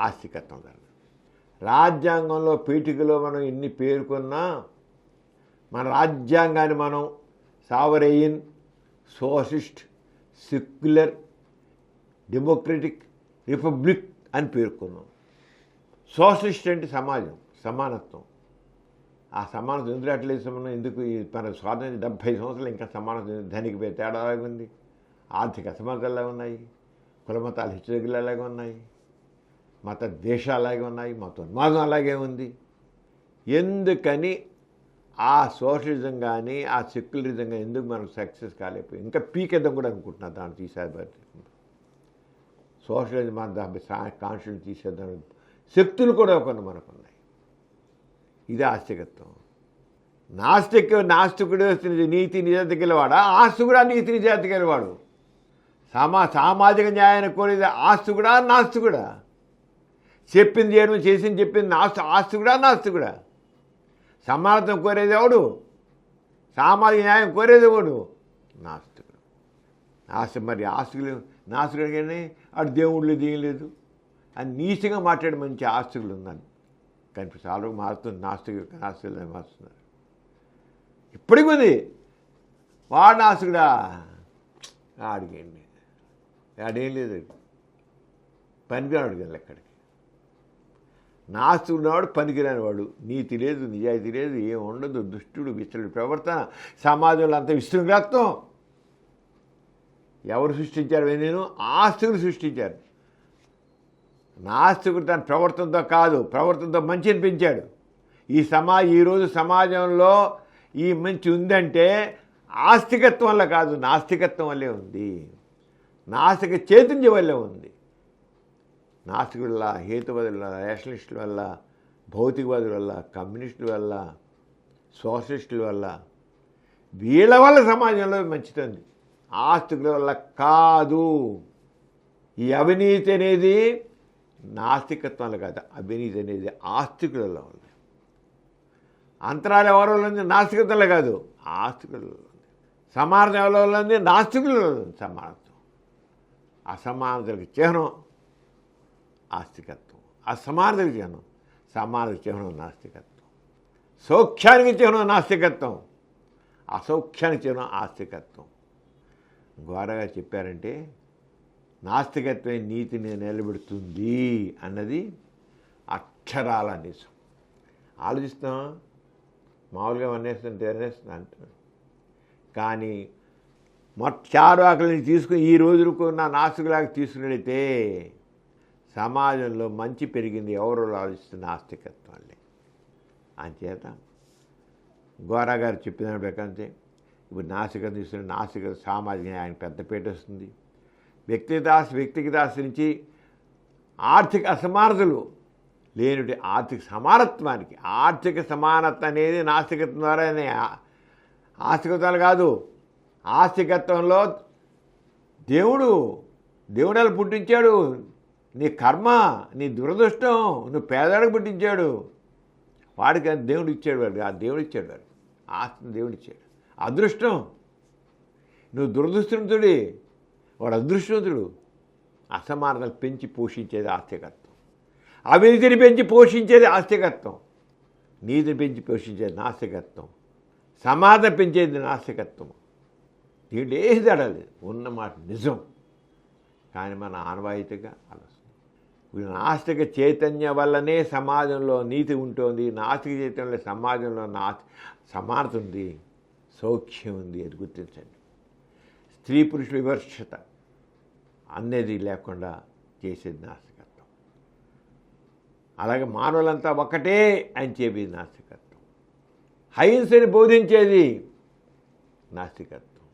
ఆస్తికత్వం జరగదు. రాజ్యాంగంలో పీఠికలో మనం ఎన్ని పేర్కొన్నా మన రాజ్యాంగాన్ని మనం సావరెయిన్, సోషలిస్ట్, సెక్యులర్, డెమోక్రటిక్, రిపబ్లిక్ అని పేర్కొన్నాం. సోషలిస్ట్ అంటే సమాజం, సమానత్వం. ఆ సమానత్వం ఎందుకు అట్లేదు? మనం ఎందుకు మన స్వాతంత్రం 70 సంవత్సరాలు ఇంకా సమానత్వం ధనిక తేడా అలాగే ఉంది, ఆర్థిక అసమానతలు ఉన్నాయి, కులమతాలు హెచ్చుతగ్గులు అలాగే ఉన్నాయి, మత దేశాలు అలాగే ఉన్నాయి, మతం అలాగే ఉంది. ఎందుకని ఆ సోషలిజం కానీ ఆ సెక్యులరిజం కానీ ఎందుకు మనకు సక్సెస్ కాలేకపోయింది? ఇంకా పీకేద్దాం కూడా అనుకుంటున్నారు దాన్ని తీసేది. సోషలిజం మన కాన్స్టిట్యూషన్ తీసేద్దాం శక్తులు కూడా కొన్ని మనకున్నాయి. ఇది ఆస్తికత్వం. నాస్తికుడు నీతి నిజాయితీ గెలవాడా? ఆస్తికుడా నీతి నిజాయితీ గెలవాడు? సామాజిక న్యాయాన్ని కోరేది ఆస్తికుడా నాస్తికుడా? చెప్పింది చేయడం, చేసింది చెప్పింది ఆస్తికుడా నాస్తికుడా? సమానత్వం కోరేది ఎవడు? సామాజిక న్యాయం కోరేది ఎవడు? నాస్తికుడు. మరి ఆస్తికులు నాస్తికుడు కానీ అటు దేవుళ్ళు దిగలేదు అని నీచంగా మాట్లాడే మంచి ఆస్తికులు ఉన్నాను కానీ చాలా మారుతుంది. నాస్తికులు మారుతున్నారు. ఇప్పటికి ఉంది. వాడు నాస్తికుడా? ఆడికేండి, ఆడేం లేదు, పనికిరాడు కదా ఎక్కడికి. నాస్తికుడు పనికిరాని వాడు, నీతి లేదు, నిజాయితీ లేదు, ఏం ఉండదు, దుష్టుడు, విచ్చలుడు ప్రవర్తన, సమాజంలో అంత విశృంఖలత్వం. ఎవరు సృష్టించారు? నేను ఆస్తికులు సృష్టించారు. నాస్తికుడు తన ప్రవర్తనతో కాదు, ప్రవర్తనతో మంచిని పెంచాడు. ఈరోజు సమాజంలో ఈ మంచి ఉందంటే ఆస్తికత్వం వల్ల కాదు, నాస్తికత్వం వల్లే ఉంది. నాస్తిక చైతన్యం వల్లే ఉంది. నాస్తికుల వల్ల, హేతువాదుల వల్ల, రేషనలిస్టుల వల్ల, భౌతికవాదుల వల్ల, కమ్యూనిస్టుల వల్ల, సోషలిస్టుల వల్ల, వీళ్ళ వల్ల సమాజంలో మంచితుంది. ఆస్తికుల వల్ల కాదు. ఈ అవినీతి అనేది నాస్తికత్వం కాదు, అవినీతి అనేది ఆస్తికుల వల్ల ఉంది. అంతరాలు ఎవరి వల్ల ఉంది? నాస్తికత్వంలో కాదు, ఆస్తికుల వల్ల ఉంది. సమానత ఎవరి వల్ల ఉంది? నాస్తికుల వల్ల ఉంది. సమానత్వం, అసమానతలకు చిహ్నం ఆస్తికత్వం, అసమానతలకు చిహ్నం, సమానతకు చిహ్నం నాస్తికత్వం. సౌఖ్యానికి చిహ్నం నాస్తికత్వం, అసౌఖ్యానికి చిహ్నం ఆస్తికత్వం. ఘోరగా చెప్పారంటే నాస్తికత్వమే నీతిని నిలబెడుతుంది అన్నది అక్షరాల నిజం. ఆలోచిస్తాం, మామూలుగా అనేస్తుంటే అంటున్నాను. కానీ చారువాకులని తీసుకుని ఈ రోజులకు నా నాస్తికులాగా తీసుకున్నట్టయితే సమాజంలో మంచి పెరిగింది. ఎవరో ఆలోచిస్తున్న నాస్తికత్వం వల్లే. అంచేత గోరా గారు చెప్పిన ప్రకారం ఇప్పుడు నాస్తికత తీసుకుని నాస్తికత సామాజిక ఆయన పెద్దపేట వస్తుంది. వ్యక్తిగత ఆస్తి నుంచి ఆర్థిక అసమానతలు లేనిటి ఆర్థిక సమానత్వానికి, ఆర్థిక సమానత్వం అనేది నాస్తికత్వం ద్వారానే. ఆస్తికత్వాలు కాదు, ఆస్తికత్వంలో దేవుడు పుట్టించాడు. నీ కర్మ, నీ దురదృష్టం, నువ్వు పేదవాడికి పుట్టించాడు. వాడికి దేవుడు ఇచ్చాడు, వాడికి ఆ దేవుడు ఇచ్చాడు, వాడికి ఆస్తిని దేవుడు ఇచ్చాడు. అదృష్టం, నువ్వు దురదృష్టవంతుడి, వాడు అదృష్టవంతుడు. అసమానతలు పెంచి పోషించేది ఆస్తికత్వం. అవినీతిని పెంచి పోషించేది ఆస్తికత్వం. నీతిని పెంచి పోషించేది నాస్తికత్వం. సమాధానం పెంచేది నాస్తికత్వం. దీంట్లో ఏది అడలేదు, ఉన్నమాట నిజం. కానీ మన ఆనవాయితీగా ఆలోచన. నాస్తిక చైతన్యం వల్లనే సమాజంలో నీతి ఉంటుంది. నాస్తిక చైతన్యంలో సమాజంలో సమానత ఉంది, సౌఖ్యం ఉంది. అది గుర్తించండి. స్త్రీ పురుషుల వివక్షత అనేది లేకుండా చేసేది నాస్తికత్వం. అలాగే మానవులంతా ఒకటే అని చెప్పేది నాస్తికత్వం. అహింసని బోధించేది నాస్తికత్వం.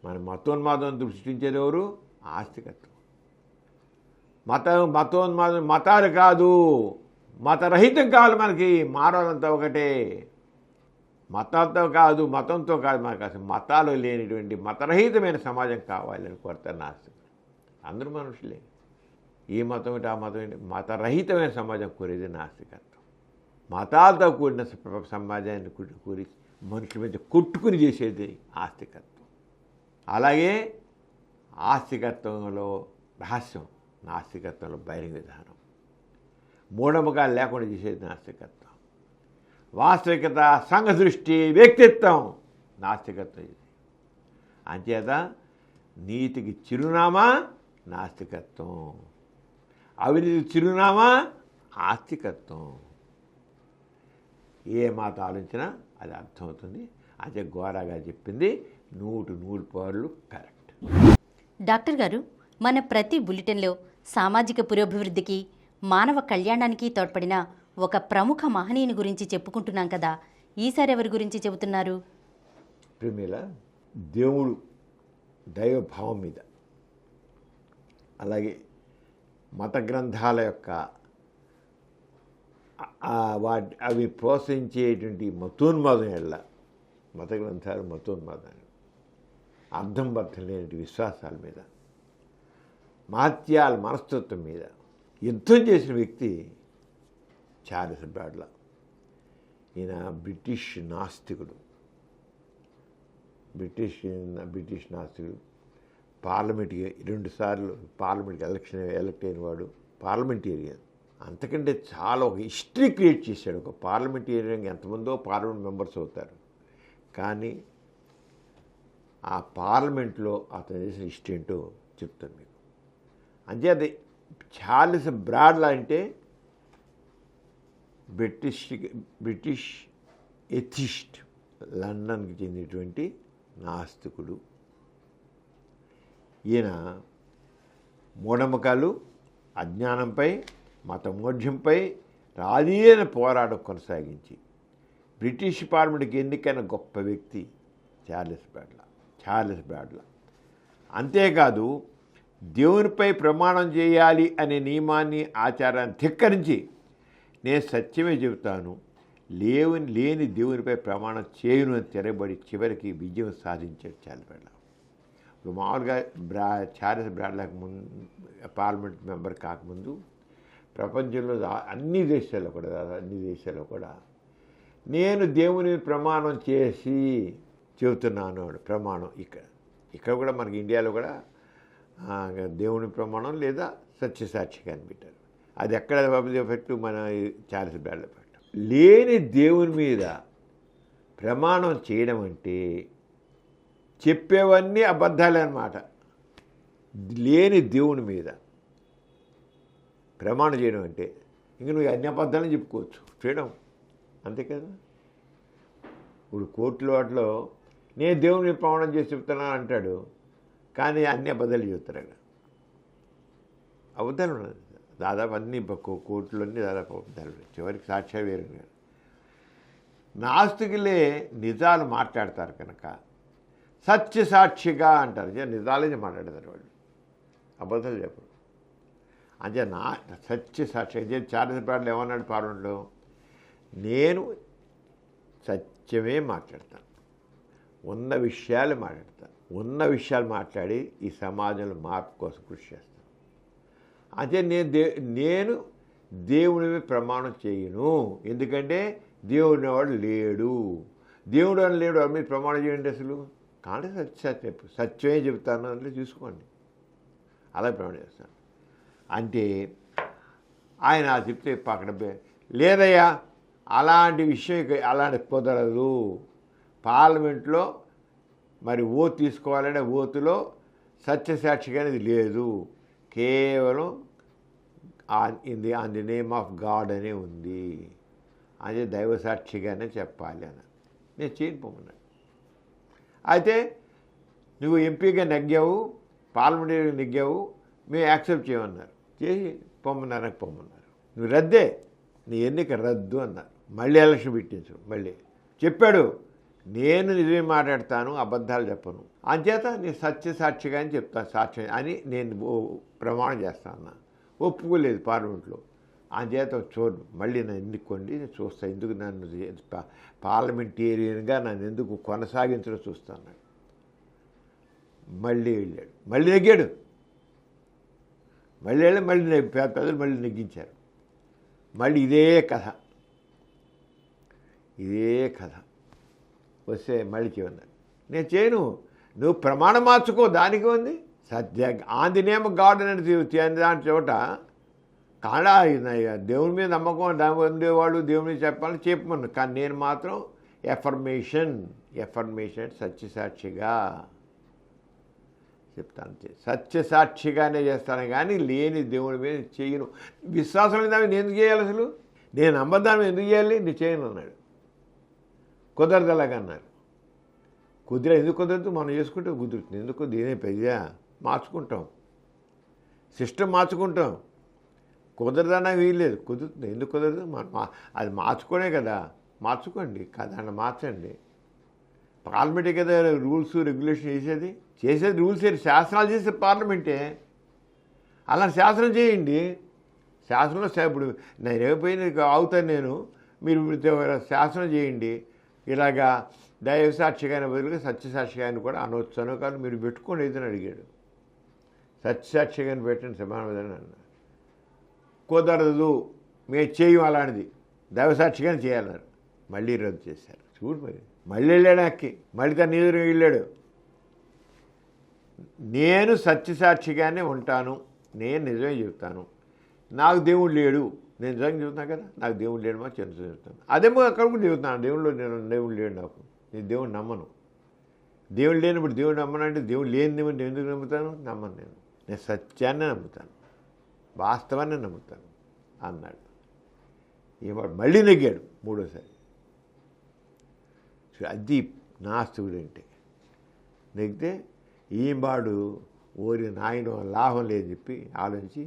మన మతోన్మాదం సృష్టించేది ఎవరు? ఆస్తికత్వం. మతోన్మాదం మతాలు కాదు, మతరహితం కాదు. మనకి మానవులంతా ఒకటే. మతంతో కాదు మనకు అసలు మతాలు లేనిటువంటి మతరహితమైన సమాజం కావాలని కోరుతారు నాస్తికులు. అందరూ మనుషులే, ఈ మతం ఏంటి ఆ మతం ఏంటి, మతరహితమైన సమాజం కోరేది నాస్తికత్వం. మతాలతో కూడిన సమాజాన్ని కూరి మనుషుల మధ్య కొట్టుకుని చేసేది ఆస్తికత్వం. అలాగే ఆస్తికత్వంలో రహస్యం, నాస్తికత్వంలో బహిరంగ విధానం. మూఢముఖాలు లేకుండా చేసేది నాస్తికత్వం. వాస్తవికత, సంఘ దృష్టి, వ్యక్తిత్వం నాస్తికత్వం. ఇది అంచేత నీతికి చిరునామా నాస్తికత్వం, అవినీతికి చిరునామా ఆస్తికత్వం. ఏ మాట ఆలోచించినా అది అర్థమవుతుంది. అదే ఘోరగా చెప్పింది 100% కరెక్ట్. డాక్టర్ గారు, మన ప్రతి బులెటిన్లో సామాజిక పురోభివృద్ధికి, మానవ కళ్యాణానికి తోడ్పడిన ఒక ప్రముఖ మహనీయుని గురించి చెప్పుకుంటున్నాం కదా, ఈసారి ఎవరి గురించి చెబుతున్నారు? ప్రేమిల దేవుడు దైవభావం మీద, అలాగే మత గ్రంథాల యొక్క అవి ప్రోత్సహించేటువంటి మతోన్మాదం ఎల్ల, మత గ్రంథాలు మతోన్మాదాలు, అర్థం లేని విశ్వాసాల మీద, మహత్యాల మనస్తత్వం మీద యుద్ధం చేసిన వ్యక్తి చార్లెస్ బ్రాడ్లా. ఈయన బ్రిటిష్ నాస్తికుడు. బ్రిటిష్ నాస్తికుడు. పార్లమెంట్కి 2 సార్లు పార్లమెంట్కి ఎలక్ట్ అయిన వాడు. పార్లమెంటేరియన్. అంతకంటే చాలా ఒక హిస్టరీ క్రియేట్ చేశాడు. ఒక పార్లమెంటేరియన్కి ఎంతమందో పార్లమెంట్ మెంబర్స్ అవుతారు, కానీ ఆ పార్లమెంట్లో అతను చేసిన హిస్టరీ ఏంటో చెప్తాను మీకు. అంటే అది చార్లెస్ బ్రాడ్లా అంటే బ్రిటిష్ ఎథిస్ట్, లండన్కి చెందినటువంటి నాస్తికుడు. ఈయన మూఢనమ్మకాలు, అజ్ఞానంపై, మతమోఢ్యంపై రాజీయైన పోరాటం కొనసాగించి బ్రిటిష్ పార్లమెంట్కి ఎన్నికైన గొప్ప వ్యక్తి చార్లెస్ బ్రాడ్లా. అంతేకాదు, దేవునిపై ప్రమాణం చేయాలి అనే నియమాన్ని, ఆచారాన్ని ధిక్కరించి నేను సత్యమే చెబుతాను, లేని దేవునిపై ప్రమాణం చేయను అని తిరగబడి చివరికి విజయం సాధించాడు చార్లెస్ బ్రాడ్లా. ఇప్పుడు మామూలుగా చార్లెస్ బ్రాడ్లాకి పార్లమెంట్ మెంబర్ కాకముందు ప్రపంచంలో అన్ని దేశాల్లో కూడా నేను దేవుని ప్రమాణం చేసి చెబుతున్నాను ప్రమాణం. ఇక్కడ కూడా మనకి ఇండియాలో కూడా దేవుని ప్రమాణం లేదా సత్యసాక్షిగా అని పెట్టారు. అది ఎక్కడ పెట్టు, మన చార్లెస్ బ్రాడ్లా పెట్టు. లేని దేవుని మీద ప్రమాణం చేయడం అంటే చెప్పేవన్నీ అబద్ధాలే అన్నమాట. లేని దేవుని మీద ప్రమాణం చేయడం అంటే ఇంక నువ్వు అన్ని అబద్ధాలని చెప్పుకోవచ్చు, ఫ్రీడమ్, అంతే కదా. ఇప్పుడు కోర్టులో వాటిలో నేను దేవుని ప్రమాణం చేసి చెప్తున్నాను అంటాడు, కానీ అన్ని అబద్ధాలు చెప్తారు అక్కడ. అబద్ధాలు ఉన్నది దాదాపు అన్ని కోర్టులన్నీ దాదాపు అబద్ధాలు. చివరికి సాక్ష్యం వేరు. నాస్తికులే నిజాలు మాట్లాడతారు కనుక సత్య సాక్షిగా అంటారు. నిజాలే మాట్లాడతారు వాళ్ళు, అబద్ధాలు చెప్పరు. అంటే సత్య సాక్షి చార్లెస్ బ్రాడ్లీ ఏమన్నాడు పార్లమెంట్లో, నేను సత్యమే మాట్లాడతాను, ఉన్న విషయాలు మాట్లాడతాను, ఉన్న విషయాలు మాట్లాడి ఈ సమాజంలో మార్పు కోసం కృషి చేస్తాను. అంటే నేను దేవుని ప్రమాణం చేయను, ఎందుకంటే దేవుడు వాడు లేడు. దేవుడు అని లేడు, వాడి మీద ప్రమాణం చేయండి అసలు. కానీ సత్యమే చెబుతాను అంటే చూసుకోండి, అలా ప్రమాణం చేస్తాను. అంటే ఆయన చెప్తే అక్కడ లేదయ్యా అలాంటి విషయం అలాంటి కుదరదు, పార్లమెంట్లో మరి ఓటు తీసుకోవాలంటే ఓటులో సత్యసాక్షిగా అనేది లేదు, కేవలం on the name of God అనే ఉంది, అదే దైవసాక్షిగానే చెప్పాలి అని నేను చేయకపోమన్నాను. అయితే నువ్వు ఎంపీగా నెగ్గావు, పార్లమెంటరీగా నెగ్గావు, మేము యాక్సెప్ట్ చేయమన్నారు, చేసి పొమ్మన్నారు, పొమ్మన్నారు. నువ్వు రద్దే, నీ ఎన్నిక రద్దు అన్నారు. మళ్ళీ ఎలక్షన్ పెట్టించు. మళ్ళీ చెప్పాడు, నేను నిజమే మాట్లాడతాను, అబద్ధాలు చెప్పను, అంచేత నేను సత్యసాక్షిగా అని చెప్తాను, సాక్షి అని నేను ప్రమాణం చేస్తాను అన్న. ఒప్పుకోలేదు పార్లమెంట్లో. అంచేత చూడు, మళ్ళీ నన్ను ఎన్నుకోండి, నేను చూస్తాను, ఎందుకు నన్ను పార్లమెంటేరియన్గా నన్ను ఎందుకు కొనసాగించడం చూస్తాను. మళ్ళీ వెళ్ళాడు, మళ్ళీ నెగ్గాడు, మళ్ళీ వెళ్ళి మళ్ళీ పెద్దలు మళ్ళీ నెగ్గించారు. మళ్ళీ ఇదే కథ వస్తే మళ్ళీ చేయమన్నాడు, నేను చేయను, నువ్వు ప్రమాణం మార్చుకో, దానికి ఉంది సత్య ఆన్ ది నేమ్ గాడ్ అనేది దాని చోట కాడా దేవుని మీద నమ్మకం దాని ఉండేవాళ్ళు దేవుని మీద చెప్పాలని చెప్పమన్నాను. కానీ నేను మాత్రం ఎఫర్మేషన్ సత్యసాక్షిగా చెప్తాను, సత్యసాక్షిగానే చేస్తాను, కానీ లేని దేవుని మీద చేయను. విశ్వాసం మీద నేను ఎందుకు చేయాలి అసలు, నేను నమ్మదాన్ని ఎందుకు చేయాలి, నేను చేయను అన్నాడు. కుదరదు అలాగన్నారు. ఎందుకు కుదరదు, మనం చేసుకుంటే కుదురుతుంది, ఎందుకు దీనే పెద్ద మార్చుకుంటాం, సిస్టమ్ మార్చుకుంటాం, కుదరదన్నా వీల్లేదు, కుదురుతుంది, ఎందుకు కుదరదు, అది మార్చుకోనే కదా, మార్చుకోండి కదా, మార్చండి. పార్లమెంటే కదా రూల్స్ రెగ్యులేషన్ చేసేది రూల్స్ శాసనాలు చేసే పార్లమెంటే, అలా శాసనం చేయండి. శాసనంలో ఇప్పుడు నేను ఏమైపోయింది అవుతాను నేను, మీరు శాసనం చేయండి, ఇలాగా దైవసాక్షిగానే బదులుగా సత్యసాక్షిగాని కూడా అనవచ్చాను, కానీ మీరు పెట్టుకోండి ఏదని అడిగాడు. సత్యసాక్షిగాని పెట్టండి సమానమని అన్నారు. కుదరదు, మేము చేయం అలాంటిది, దైవసాక్షిగానే చేయాలన్నారు. మళ్ళీ రద్దు చేశారు. చూడు మరి, మళ్ళీ వెళ్ళాడు అక్కి, మళ్ళీ తను ఎదురు వెళ్ళాడు. నేను సత్యసాక్షిగానే ఉంటాను, నేను నిజమే చెప్తాను, నాకు దేవుడు లేడు, నేను నిజంగా చెబుతున్నాను కదా, నాకు దేవుడు లేడు, మా చిన్న చెప్తాను, అదేమో అక్కడ కూడా చెబుతున్నాను, దేవుడు లేడు, నాకు నేను దేవుడు నమ్మను, దేవుడు లేనప్పుడు దేవుడు నమ్మనంటే దేవుడు లేని దేవుడు నేను ఎందుకు నమ్ముతాను, నమ్మను, నేను సత్యాన్ని నమ్ముతాను, వాస్తవాన్ని నమ్ముతాను అన్నాడు. ఏమాడు మళ్ళీ నెగ్గాడు మూడోసారి. అది నాస్తికుడు అంటే. నెగ్గితే ఈంబాడు ఓరి నాయన లాభం లేదని చెప్పి ఆలోచించి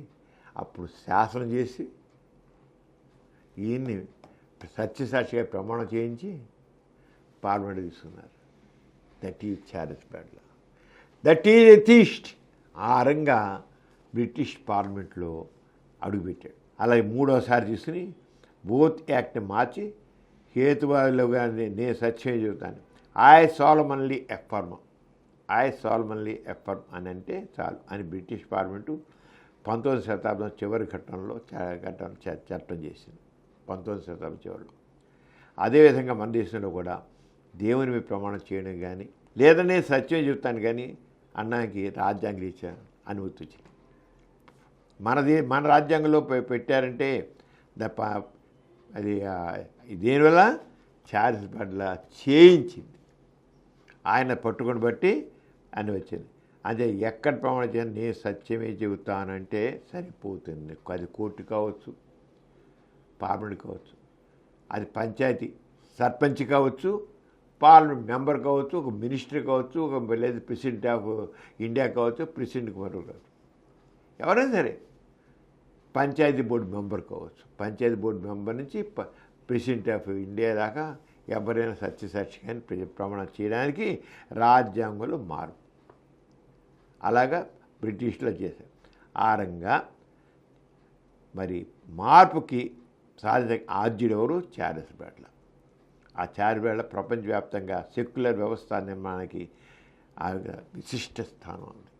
అప్పుడు శాసనం చేసి ఈయన్ని సత్యసాక్షిగా ప్రమాణం చేయించి పార్లమెంట్ తీసుకున్నారు. That is Charles Bradley, that is atheist. ఆ రంగా బ్రిటిష్ పార్లమెంట్లో అడుగుపెట్టాడు. అలాగే మూడోసారి తీసుకుని బోత్ యాక్ట్ని మార్చి హేతువాదులుగా నేను సత్యమే చెబుతాను, ఐ సాలమన్లీ ఎఫర్మ్ అని అంటే చాలు అని బ్రిటిష్ పార్లమెంటు 19వ శతాబ్దం చివరి ఘట్టంలో చట్టం చేసింది. 19వ శతాబ్దం చివరిలో. అదేవిధంగా మన దేశంలో కూడా దేవుని మీద ప్రమాణం చేయడం కానీ లేదనే సత్యం చెప్తాను కానీ అన్నానికి రాజ్యాంగ రీత్యా అనుమతి వచ్చింది. మన రాజ్యాంగంలో పెట్టారంటే అది దేనివల్ల చార్లెస్ బట్ల చేయించింది, ఆయన పట్టుకొని బట్టి అని వచ్చింది. అదే ఎక్కడ ప్రమాణం చేయాలి, నేను సత్యమే చెబుతానంటే సరిపోతుంది. అది కోర్టు కావచ్చు, పార్లమెంట్ కావచ్చు, అది పంచాయతీ సర్పంచ్ కావచ్చు, పార్లమెంట్ మెంబర్ కావచ్చు, ఒక మినిస్టర్ కావచ్చు, ఒక లేదా ప్రెసిడెంట్ ఆఫ్ ఇండియా కావచ్చు, ప్రెసిడెంట్ మరొక కావచ్చు, ఎవరైనా సరే, పంచాయతీ బోర్డు మెంబర్ కావచ్చు, పంచాయతీ బోర్డు మెంబర్ నుంచి ప్రెసిడెంట్ ఆఫ్ ఇండియా దాకా ఎవరైనా సత్యసాక్షిగా ప్రమాణం చేయడానికి రాజ్యాంగంలో మార్పు. అలాగా బ్రిటిష్లో చేశారు. ఆ రంగా మరి మార్పుకి సాధిత ఆద్యుడు ఎవరు? చార్లెస్ బట్ల. ఆ చార్లెస్ బట్ల ప్రపంచవ్యాప్తంగా సెక్యులర్ వ్యవస్థ నిర్మాణానికి ఆ విశిష్ట స్థానం ఉంది.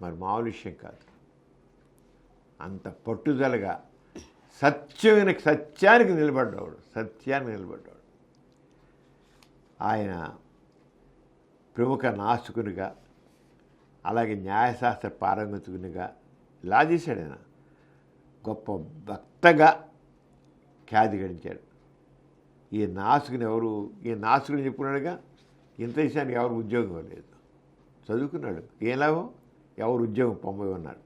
మరి మామూలు విషయం కాదు. అంత పట్టుదలగా సత్యానికి నిలబడ్డాడు. ఆయన ప్రముఖ నాస్తికునిగా, అలాగే న్యాయశాస్త్ర పారంగతునిగా ఇలా చేశాడు. ఆయన గొప్ప భక్తగా ఖ్యాతి గడించాడు. ఈ నాస్తికుని ఎవరు? ఈ నాస్తికుని చెప్పుకున్నాడుగా, ఇంత విషయానికి ఎవరు ఉద్యోగం లేదు, చదువుకున్నాడు, ఏం లాభం, ఎవరు ఉద్యోగం పొమ్మన్నారు.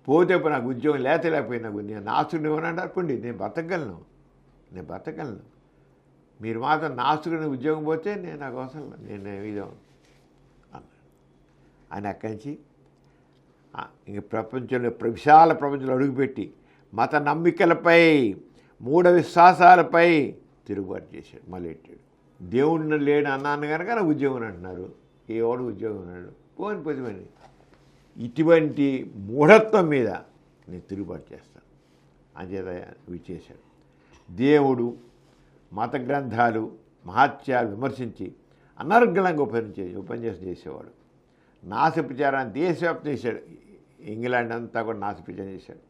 పోతే నాకు ఉద్యోగం లేకపోయినా నాకు నేను నాస్తికుని ఇవ్వనంటారు. పండి నేను బతకగలను, మీరు మాత్రం నాస్తికుని ఉద్యోగం పోతే నాకు అవసరం లేదు, నేను ఇదో అన్నాడు. ఆయన అక్కడి నుంచి ఇంక ప్రపంచంలో విశాల ప్రపంచంలో అడుగుపెట్టి మత నమ్మికలపై, మూఢ విశ్వాసాలపై తిరుగుబాటు చేశాడు, మొదలెట్టాడు. దేవుడిని లేని అన్నాను కనుక నాకు ఉద్యోగం అంటున్నారు. ఎవడు ఉద్యోగం అన్నాడు? పోని ఇటువంటి మూఢత్వం మీద నేను తిరుగుబాటు చేస్తాను అంచేత ఇవి చేశాడు. దేవుడు, మత గ్రంథాలు, మహత్యాలు విమర్శించి అనర్గళంగా ఉపన్యాసం చేసేవాడు. నాశప్రచారాన్ని దేశవ్యాప్తం చేశాడు. ఇంగ్లాండ్ అంతా కూడా నాశప్రచారం చేశాడు.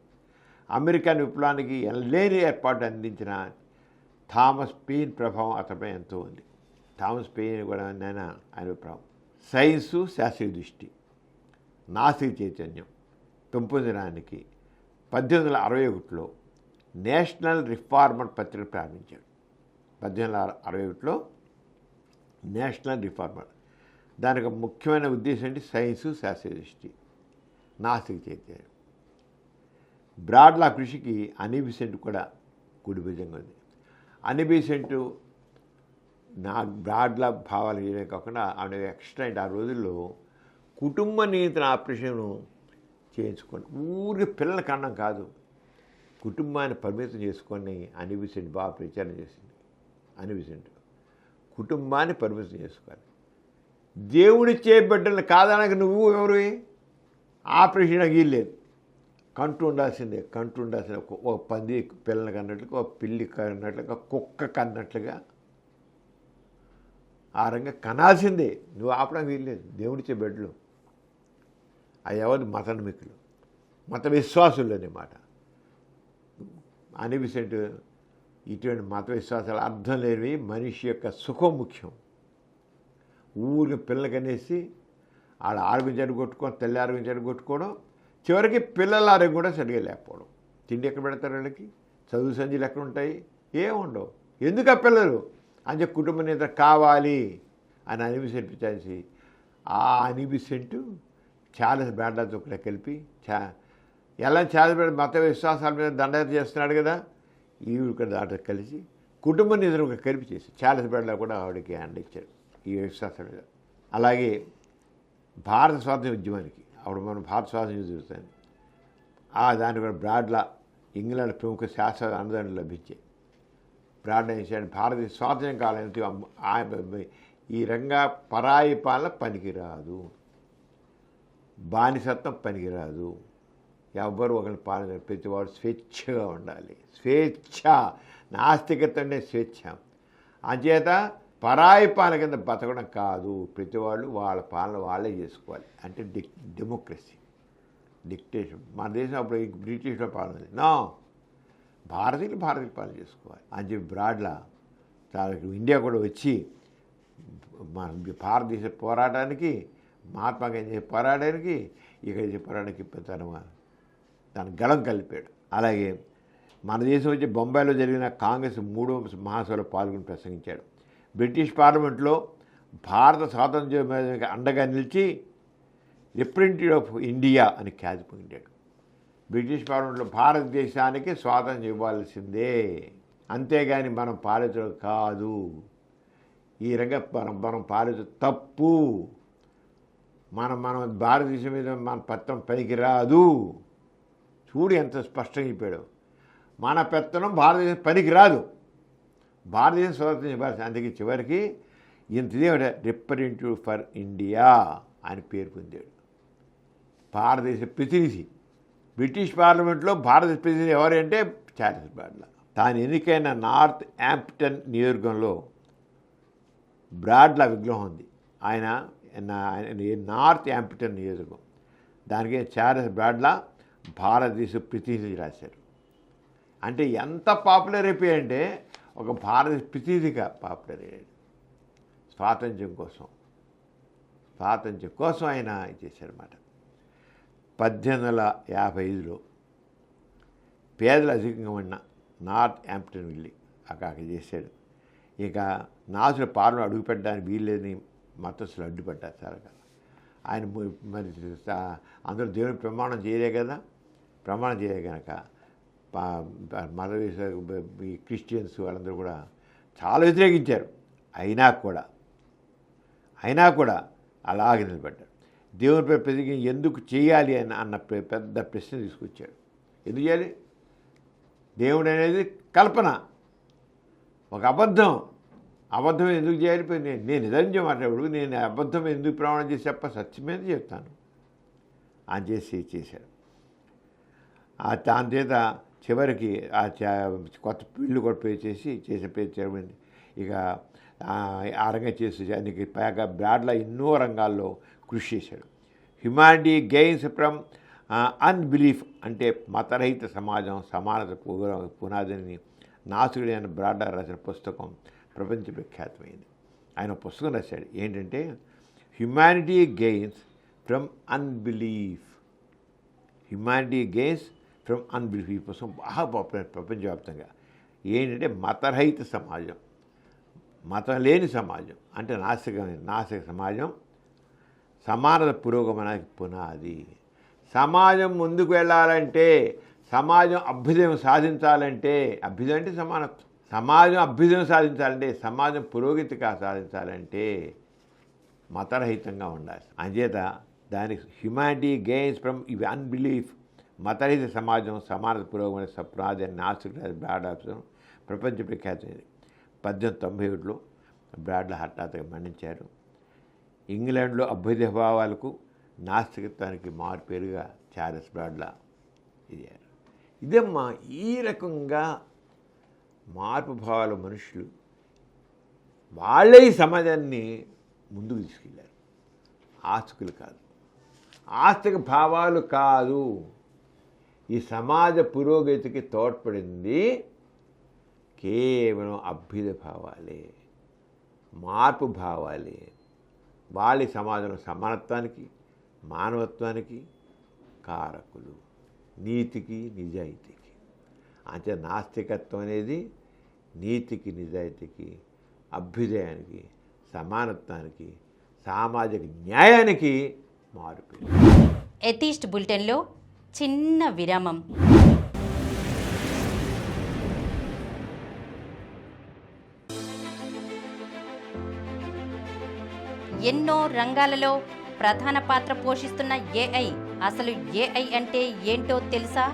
అమెరికన్ విప్లవానికి లేని ఏర్పాటు అందించిన థామస్ పెయిన్ ప్రభావం అతనిపై ఎంతో ఉంది. థామస్ పెయిన్ కూడా ఆయన ప్రభావం. సైన్సు, శాస్త్రీయ దృష్టి, నాస్తిక చైతన్యం పెంపొందడానికి 1861లో నేషనల్ రిఫార్మర్ పత్రిక ప్రారంభించాడు. 1861లో నేషనల్ రిఫార్మర్. దానికి ముఖ్యమైన ఉద్దేశం ఏంటి? సైన్సు, శాస్త్రీయ దృష్టి, నాస్తిక చైతన్యం. బ్రాడ్లా కృషికి అనీ బెసెంట్ కూడా కుడిభుజంగా ఉంది. అనీ బెసెంట్ బ్రాడ్లా భావాలు చేయడమే కాకుండా ఆవిడ ఎక్స్ట్రా ఆ రోజుల్లో కుటుంబ నియంత్రణ ఆపరేషన్ చేయించుకోండి. ఊరికి పిల్లల కన్నం కాదు, కుటుంబాన్ని పరిమితం చేసుకొని అనీ బెసెంట్ బాగా ప్రచారం చేసింది. అనీ బెసెంట్ కుటుంబాన్ని పరిమితం చేసుకోవాలి. దేవుడిచ్చే బిడ్డలు కాదనక నువ్వు ఎవరు? ఆపరేషన్ వీల్లేదు, కంటూ ఉండాల్సిందే. ఒక పంది పిల్లలు కన్నట్లుగా, ఒక పిల్లి కన్నట్లుగా, కుక్క కన్నట్లుగా ఆ రంగా కనాల్సిందే. నువ్వు ఆపడం వీల్లేదు. దేవుడిచ్చే బిడ్డలు అది ఎవరు? మత నమ్మికులు, మత విశ్వాసులు అన్నమాట. అనీ బెసెంట్ ఇటువంటి మత విశ్వాసాలు అర్థం లేనివి, మనిషి యొక్క సుఖం ముఖ్యం. ఊరికి పిల్లలకి అనేసి ఆడ ఆరోగ్యం కొట్టుకోవడం, తల్లి ఆరోగ్యం కొట్టుకోవడం, చివరికి పిల్లల ఆరోగ్యం కూడా సరిగా లేకపోవడం. తిండి ఎక్కడ పెడతారు వీళ్ళకి? చదువు సంధ్యలు ఎక్కడ ఉంటాయి? ఏముండవు. ఎందుకు ఆ పిల్లలు అని చెప్పి కుటుంబ నేత కావాలి అని అనీ బెసెంట్ విచారించి ఆ అనీ బెసెంట్ చార్లెస్ బ్రాడ్లాతో కూడా కలిపి ఎలా చార్లెస్ బ్రాడ్లా మత విశ్వాసాల మీద దండయాత్ర చేస్తున్నాడు కదా, ఈవిడ కూడా దాంట్లో కలిసి కుటుంబ నిధులు కలిపి చేసి చార్లెస్ బ్రాడ్లా కూడా ఆవిడకి అందించాడు ఈ విశ్వాసం మీద. అలాగే భారత స్వాతంత్ర్య ఉద్యమానికి అప్పుడు మనం భారత స్వాతంత్ర్యం చూస్తాను దాని కూడా బ్రాడ్లా ఇంగ్లాండ్ ప్రముఖ శాస్త్ర అనుదానాలు లభించాయి. బ్రాడ్లా చేశాడు భారతీయ స్వాతంత్ర్యం కాలం ఈ రంగా పరాయి పాలన పనికిరాదు, బానిసత్వం పనికిరాదు, ఎవ్వరు ఒకరిని పాలన, ప్రతివాడు స్వేచ్ఛగా ఉండాలి. స్వేచ్ఛ, నాస్తికతనే స్వేచ్ఛ. అంచేత పరాయి పాలన కింద బతకడం కాదు, ప్రతివాళ్ళు వాళ్ళ పాలన వాళ్ళే చేసుకోవాలి. అంటే డెమోక్రసీ, డిక్టేషన్. మన దేశం అప్పుడు బ్రిటిష్లో పాలన నో, భారతీయులు పాలన చేసుకోవాలి అని చెప్పి బ్రాడ్లా చాలా ఇండియా కూడా వచ్చి మన భారతదేశ పోరాటానికి, మహాత్మా గాంధీ పోరాటానికి, ఇక్కడ పోరాటానికి దాని గళం కలిపాడు. అలాగే మన దేశం వచ్చి బొంబాయిలో జరిగిన కాంగ్రెస్ 3వ మహాసభలో పాల్గొని ప్రసంగించాడు. బ్రిటిష్ పార్లమెంట్లో భారత స్వాతంత్ర్యం అండగా నిలిచి రిప్రజెంటేటివ్ ఆఫ్ ఇండియా అని ఖ్యాతి పొందాడు. బ్రిటిష్ పార్లమెంట్లో భారతదేశానికి స్వాతంత్ర్యం ఇవ్వాల్సిందే, అంతేగాని మనం పాలించడం కాదు, ఈ రంగం మనం పాలించడం తప్పు, మనం భారతదేశం మీద మన పెత్తనం పనికి రాదు. చూడు ఎంత స్పష్టంగా చెప్పాడు. మన పెత్తనం భారతదేశం పనికి రాదు, భారతదేశం స్వాతంత్రం ఇవ్వాల్సింది. అందుకే చివరికి ఇంతదే రిప్రజెంటేటివ్ ఫర్ ఇండియా అని పేరు పొందాడు. భారతదేశ ప్రతినిధి. బ్రిటిష్ పార్లమెంట్లో భారతదేశ ప్రతినిధి ఎవరంటే చార్లెస్ బ్రాడ్లా. తాను ఎన్నికైన నార్త్ యాంప్టన్ నియోజకవర్గంలో బ్రాడ్లా విగ్రహం ఉంది. ఆయన నార్త్ యాంప్టన్ నియోజకవర్గం, దానికి చార్లెస్ బ్రాడ్లా భారతదేశ ప్రతినిధి రాశారు. అంటే ఎంత పాపులర్ అయిపోయాయంటే ఒక భారతదేశ ప్రతినిధిగా పాపులర్ అయ్యాడు. స్వాతంత్ర్యం కోసం ఆయన చేశారన్నమాట. 1855లో పేదలు అధికంగా ఉన్న నార్త్ యాంప్టన్ వెళ్ళి అక్కడ చేశాడు. ఇక నాసుల పాలన అడుగుపెట్టడానికి వీల్లేదని మతస్థులు అడ్డుపడ్డారు చాలా. ఆయన మరి అందరూ దేవుని ప్రమాణం చేయలే కదా, ప్రమాణం చేయలే కనుక మత ఈ క్రిస్టియన్స్ వాళ్ళందరూ కూడా చాలా వ్యతిరేకించారు. అయినా కూడా అలాగే నిలబడ్డారు. దేవునిపై ప్రతిజ్ఞ ఎందుకు చేయాలి అన్న పెద్ద ప్రశ్న తీసుకొచ్చాడు. ఎందుకు చేయాలి? దేవుడు అనేది కల్పన, ఒక అబద్ధం ఎందుకు చేయాలి? నేను నిజంగా మాట్లాడు, నేను అబద్ధం ఎందుకు ప్రమాణం చేసి సత్యమేది చెప్తాను అని చేశాడు. దాని చేత చివరికి కొత్త ఇల్లు కూడా పే చేసిన పేరు చేరమైంది. ఇక ఆ రంగం చేసి ఆయనకి పైగా బ్రాడ్లా ఎన్నో రంగాల్లో కృషి చేశాడు. హ్యుమానిటీ గెయిన్స్ ఫ్రమ్ అన్బిలీఫ్ అంటే మతరహిత సమాజం, సమానత పునాదిని నాసుకుడి అని బ్రాడ్లా రాసిన పుస్తకం ప్రపంచ ప్రఖ్యాతమైంది. ఆయన పుస్తకం రాశాడు ఏంటంటే హ్యుమానిటీ గెయిన్స్ ఫ్రమ్ అన్బిలీఫ్. ఈ పుస్తకం బాగా పాపులర్ ప్రపంచవ్యాప్తంగా. ఏంటంటే మతరహిత సమాజం, మతం లేని సమాజం అంటే నాస్తిక సమాజం, సమానత పురోగమనానికి పునాది. సమాజం ముందుకు వెళ్ళాలంటే, సమాజం అభ్యుదయం సాధించాలంటే, అభ్యుదయం అంటే సమానత్వం, సమాజం అభ్యుదయం సాధించాలంటే, సమాజం పురోగతి సాధించాలంటే మతరహితంగా ఉండాలి. అంచేత దానికి హ్యుమానిటీ గెయిన్స్ ఫ్రమ్ ఇవి అన్బిలీఫ్, మతరహిత సమాజం, సమానత పురోగమన పునాది అని నాస్తిక బ్రాడ్లా ప్రపంచ ప్రఖ్యాతమైంది. 1897లో బ్రాడ్లా హఠాత్తుగా మరణించారు. ఇంగ్లాండ్లో అభ్యుదయ భావాలకు నాస్తికత్వానికి మారుపేరుగా చార్లెస్ బ్రాడ్లా ఇదయ్యారు. ఇదమ్మా ఈ రకంగా మార్పు భావాల మనుషులు వాళ్ళే ఈ సమాజాన్ని ముందుకు తీసుకెళ్ళారు. ఆస్తికులు కాదు, ఆస్తిక భావాలు కాదు. ఈ సమాజ పురోగతికి తోడ్పడింది కేవలం అభ్యుదయ భావాలే, మార్పు భావాలే. వాళ్ళ సమాజంలో సమానత్వానికి, మానవత్వానికి కారకులు, నీతికి, నిజాయితీకి. అంటే నాస్తికత్వం అనేది నీతికి, నిజాయితీకి, అభ్యుదయానికి, సమానత్వానికి, సామాజిక న్యాయానికి మారుపేరు. ఎథీస్ట్ బులెటిన్లో చిన్న విరామం. ఎన్నో రంగాలలో ప్రధాన పాత్ర పోషిస్తున్న ఏఐ. అసలు ఏఐ అంటే ఏంటో తెలుసా?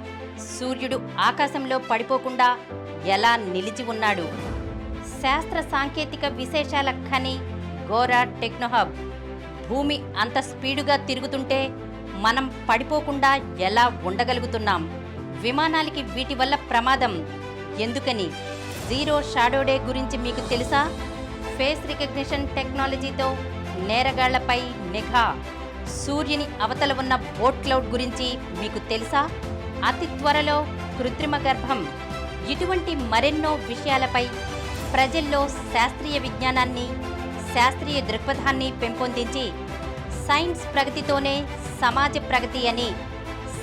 సూర్యుడు ఆకాశంలో పడిపోకుండా ఎలా నిలిచి ఉన్నాడు? శాస్త్ర సాంకేతిక విశేషాల ఖని గోరా టెక్నోహబ్. భూమి అంత స్పీడుగా తిరుగుతుంటే మనం పడిపోకుండా ఎలా ఉండగలుగుతున్నాం? విమానాలకి వీటి వల్ల ప్రమాదం ఎందుకని? జీరో షాడో డే గురించి మీకు తెలుసా? ఫేస్ రికగ్నిషన్ టెక్నాలజీతో నేరగాళ్లపై నిఘా. సూర్యుని అవతల ఉన్న బోట్ క్లౌడ్ గురించి మీకు తెలుసా? అతి త్వరలో కృత్రిమ గర్భం. ఇటువంటి మరెన్నో విషయాలపై ప్రజల్లో శాస్త్రీయ విజ్ఞానాన్ని, శాస్త్రీయ దృక్పథాన్ని పెంపొందించి సైన్స్ ప్రగతితోనే సమాజ ప్రగతి అని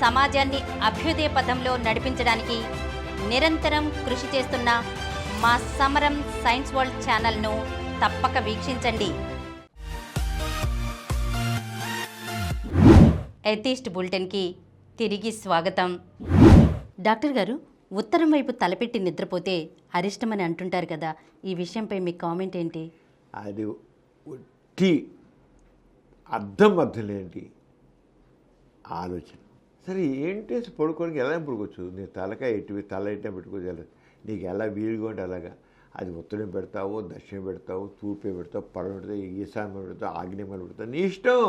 సమాజాన్ని అభ్యుదయ పథంలో నడిపించడానికి నిరంతరం కృషి చేస్తున్న మా సమరం సైన్స్ వరల్డ్ ఛానల్ను తప్పక వీక్షించండి. ఎథీస్ట్ బులెటిన్కి తిరిగి స్వాగతం. డాక్టర్ గారు, ఉత్తరం వైపు తలపెట్టి నిద్రపోతే అరిష్టమని అంటుంటారు కదా, ఈ విషయంపై మీ కామెంట్ ఏంటి? అది ఒట్టి అర్థం లేంటి ఆలోచన. సరే ఏంటి పడుకోవడానికి ఎలా పడుకోవచ్చు? నీ తలకాయ తల ఎట్లా పెట్టుకోవచ్చు, నీకు ఎలా వీలుగా ఉంటే అలాగా. అది ఉత్తరం పెడతావు, దక్షిణం పెడతావు, తూర్పే పెడతావు, పడవ పెడతావు, ఈశాన్యం పెడతావు, ఆగ్నేయమని పెడతావు, నీ ఇష్టం.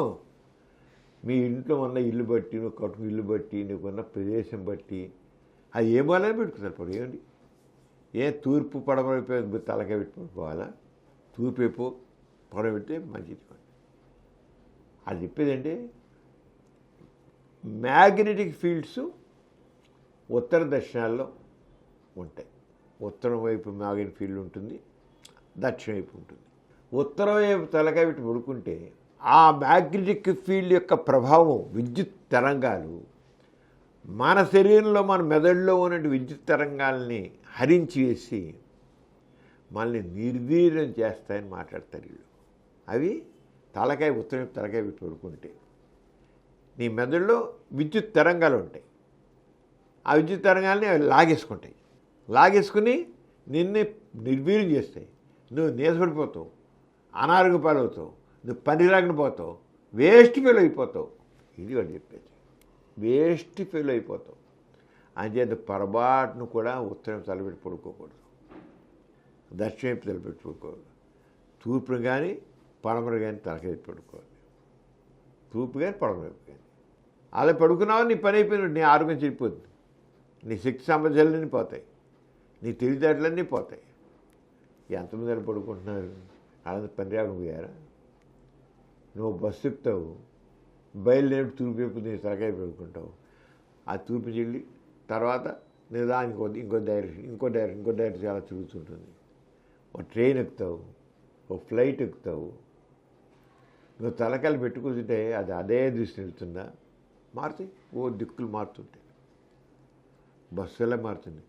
మీ ఇంట్లో ఉన్న ఇల్లు బట్టి, నువ్వు కట్టుకున్న ఇల్లు బట్టి, నీకున్న ప్రదేశం బట్టి అది ఏ బాలని పెట్టుకుంటారు. పడు ఏమండి, తూర్పు పడవైపు తలకాయ పెట్టి పడుకోవాలా? తూర్పు వైపు పడవ పెడితే మంచిది. అది చెప్పేదంటే మ్యాగ్నెటిక్ ఫీల్డ్స్ ఉత్తర దక్షిణాల్లో ఉంటాయి. ఉత్తరం వైపు మ్యాగ్నెటిక్ ఫీల్డ్ ఉంటుంది, దక్షిణ వైపు ఉంటుంది. ఉత్తరం వైపు తలకాయ పెట్టి పడుకుంటే ఆ మ్యాగ్నెటిక్ ఫీల్డ్ యొక్క ప్రభావం, విద్యుత్ తరంగాలు మన శరీరంలో, మన మెదడులో ఉన్న విద్యుత్ తరంగాల్ని హరించి వేసి మనల్ని నిర్వీర్యం చేస్తాయని మాట్లాడతారు వీళ్ళు. అవి ఉత్తరం తలకాయ పెట్టి పడుకుంటే నీ మెదడులో విద్యుత్ తరంగాలు ఉంటాయి. ఆ విద్యుత్ తరంగాల్ని అవి లాగేసుకుని నిన్ను నిర్వీర్యం చేస్తాయి. నువ్వు నీరసపడిపోతావు, అనారోగ్య పాలవుతావు, నువ్వు పనిరాకుండా పోతావు, వేస్ట్ ఫెయిల్ అయిపోతావు. ఇది వాడు చెప్పేది, వేస్ట్ ఫెయిల్ అయిపోతావు. అంచేత పొరపాటును కూడా ఉత్తరం తలపెట్టి పడుకోకూడదు, దక్షిణ వైపు తలపెట్టి పడుకోకూడదు. తూర్పును కానీ పడమర కానీ తలకాయ పడుకోవాలి. తూర్పు కానీ పడమర వైపు కానీ అలా పడుకున్నావా నీ పని అయిపోయిన, నీ ఆరోగ్యం చెడిపోతుంది, నీ శక్తి సామర్థ్యాలన్నీ పోతాయి, నీ తెలివితేటలన్నీ పోతాయి. ఎంతమంది అలా పడుకుంటున్నారు? అలా పని రాకుండా పోయారా? నువ్వు బస్సు ఎక్కుతావు, బయలుదేరి తూర్పు వైపు నీ తలకాయ పెట్టుకుంటావు. ఆ తూర్పు చెల్లి తర్వాత నిదానికి ఇంకో డైరెక్షన్ చాలా తిరుగుతుంటుంది. ఒక ట్రైన్ ఎక్కుతావు, ఒక ఫ్లైట్ ఎక్కుతావు. నువ్వు తలకాయలు పెట్టుకుంటుంటే అది అదే దృష్టి వెళ్తుందా? మారుతాయి, దిక్కులు మారుతుంటాయి, బస్సులే మారుతుంది.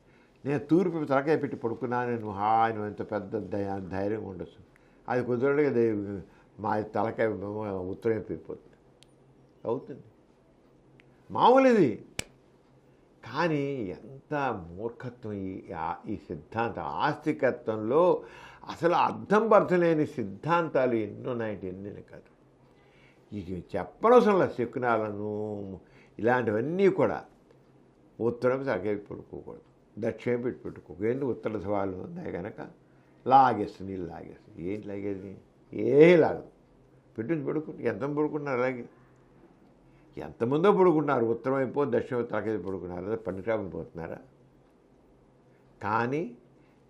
నేను తూర్పు తలకాయ పెట్టి పడుకున్నాను, నేను నువ్వు ఎంత పెద్ద ధైర్యం ఉండొచ్చు. అది కుదరగా మా తలకాయ ఉత్తరం అయిపోతుంది, అవుతుంది, మామూలు ఇది. కానీ ఎంత మూర్ఖత్వం ఈ సిద్ధాంతం. ఆస్తికత్వంలో అసలు అర్థం లేని సిద్ధాంతాలు ఎన్నున్నాయంటే ఎన్ని కాదు. ఇది చెప్పనవసరంలా. శకునాలను ఇలాంటివన్నీ కూడా ఉత్తరం తలకాయ పడుకోకూడదు, దక్షిణం పెట్టుకోకూడదు. ఎందుకు ఉత్తర సవాళ్ళు ఉన్నాయి కనుక లాగేస్తుంది, నీళ్ళు లాగేస్తుంది. ఏంటి లాగేది? లాగదు. పెట్టి పడుకుంటు ఎంతమంది పడుకుంటున్నారు? అలాగే ఎంతమందో పడుకుంటున్నారు. ఉత్తరం అయిపో దక్షిణ తలకాయ పడుకున్నారు, అదే పనికిరాకుండా పోతున్నారా? కానీ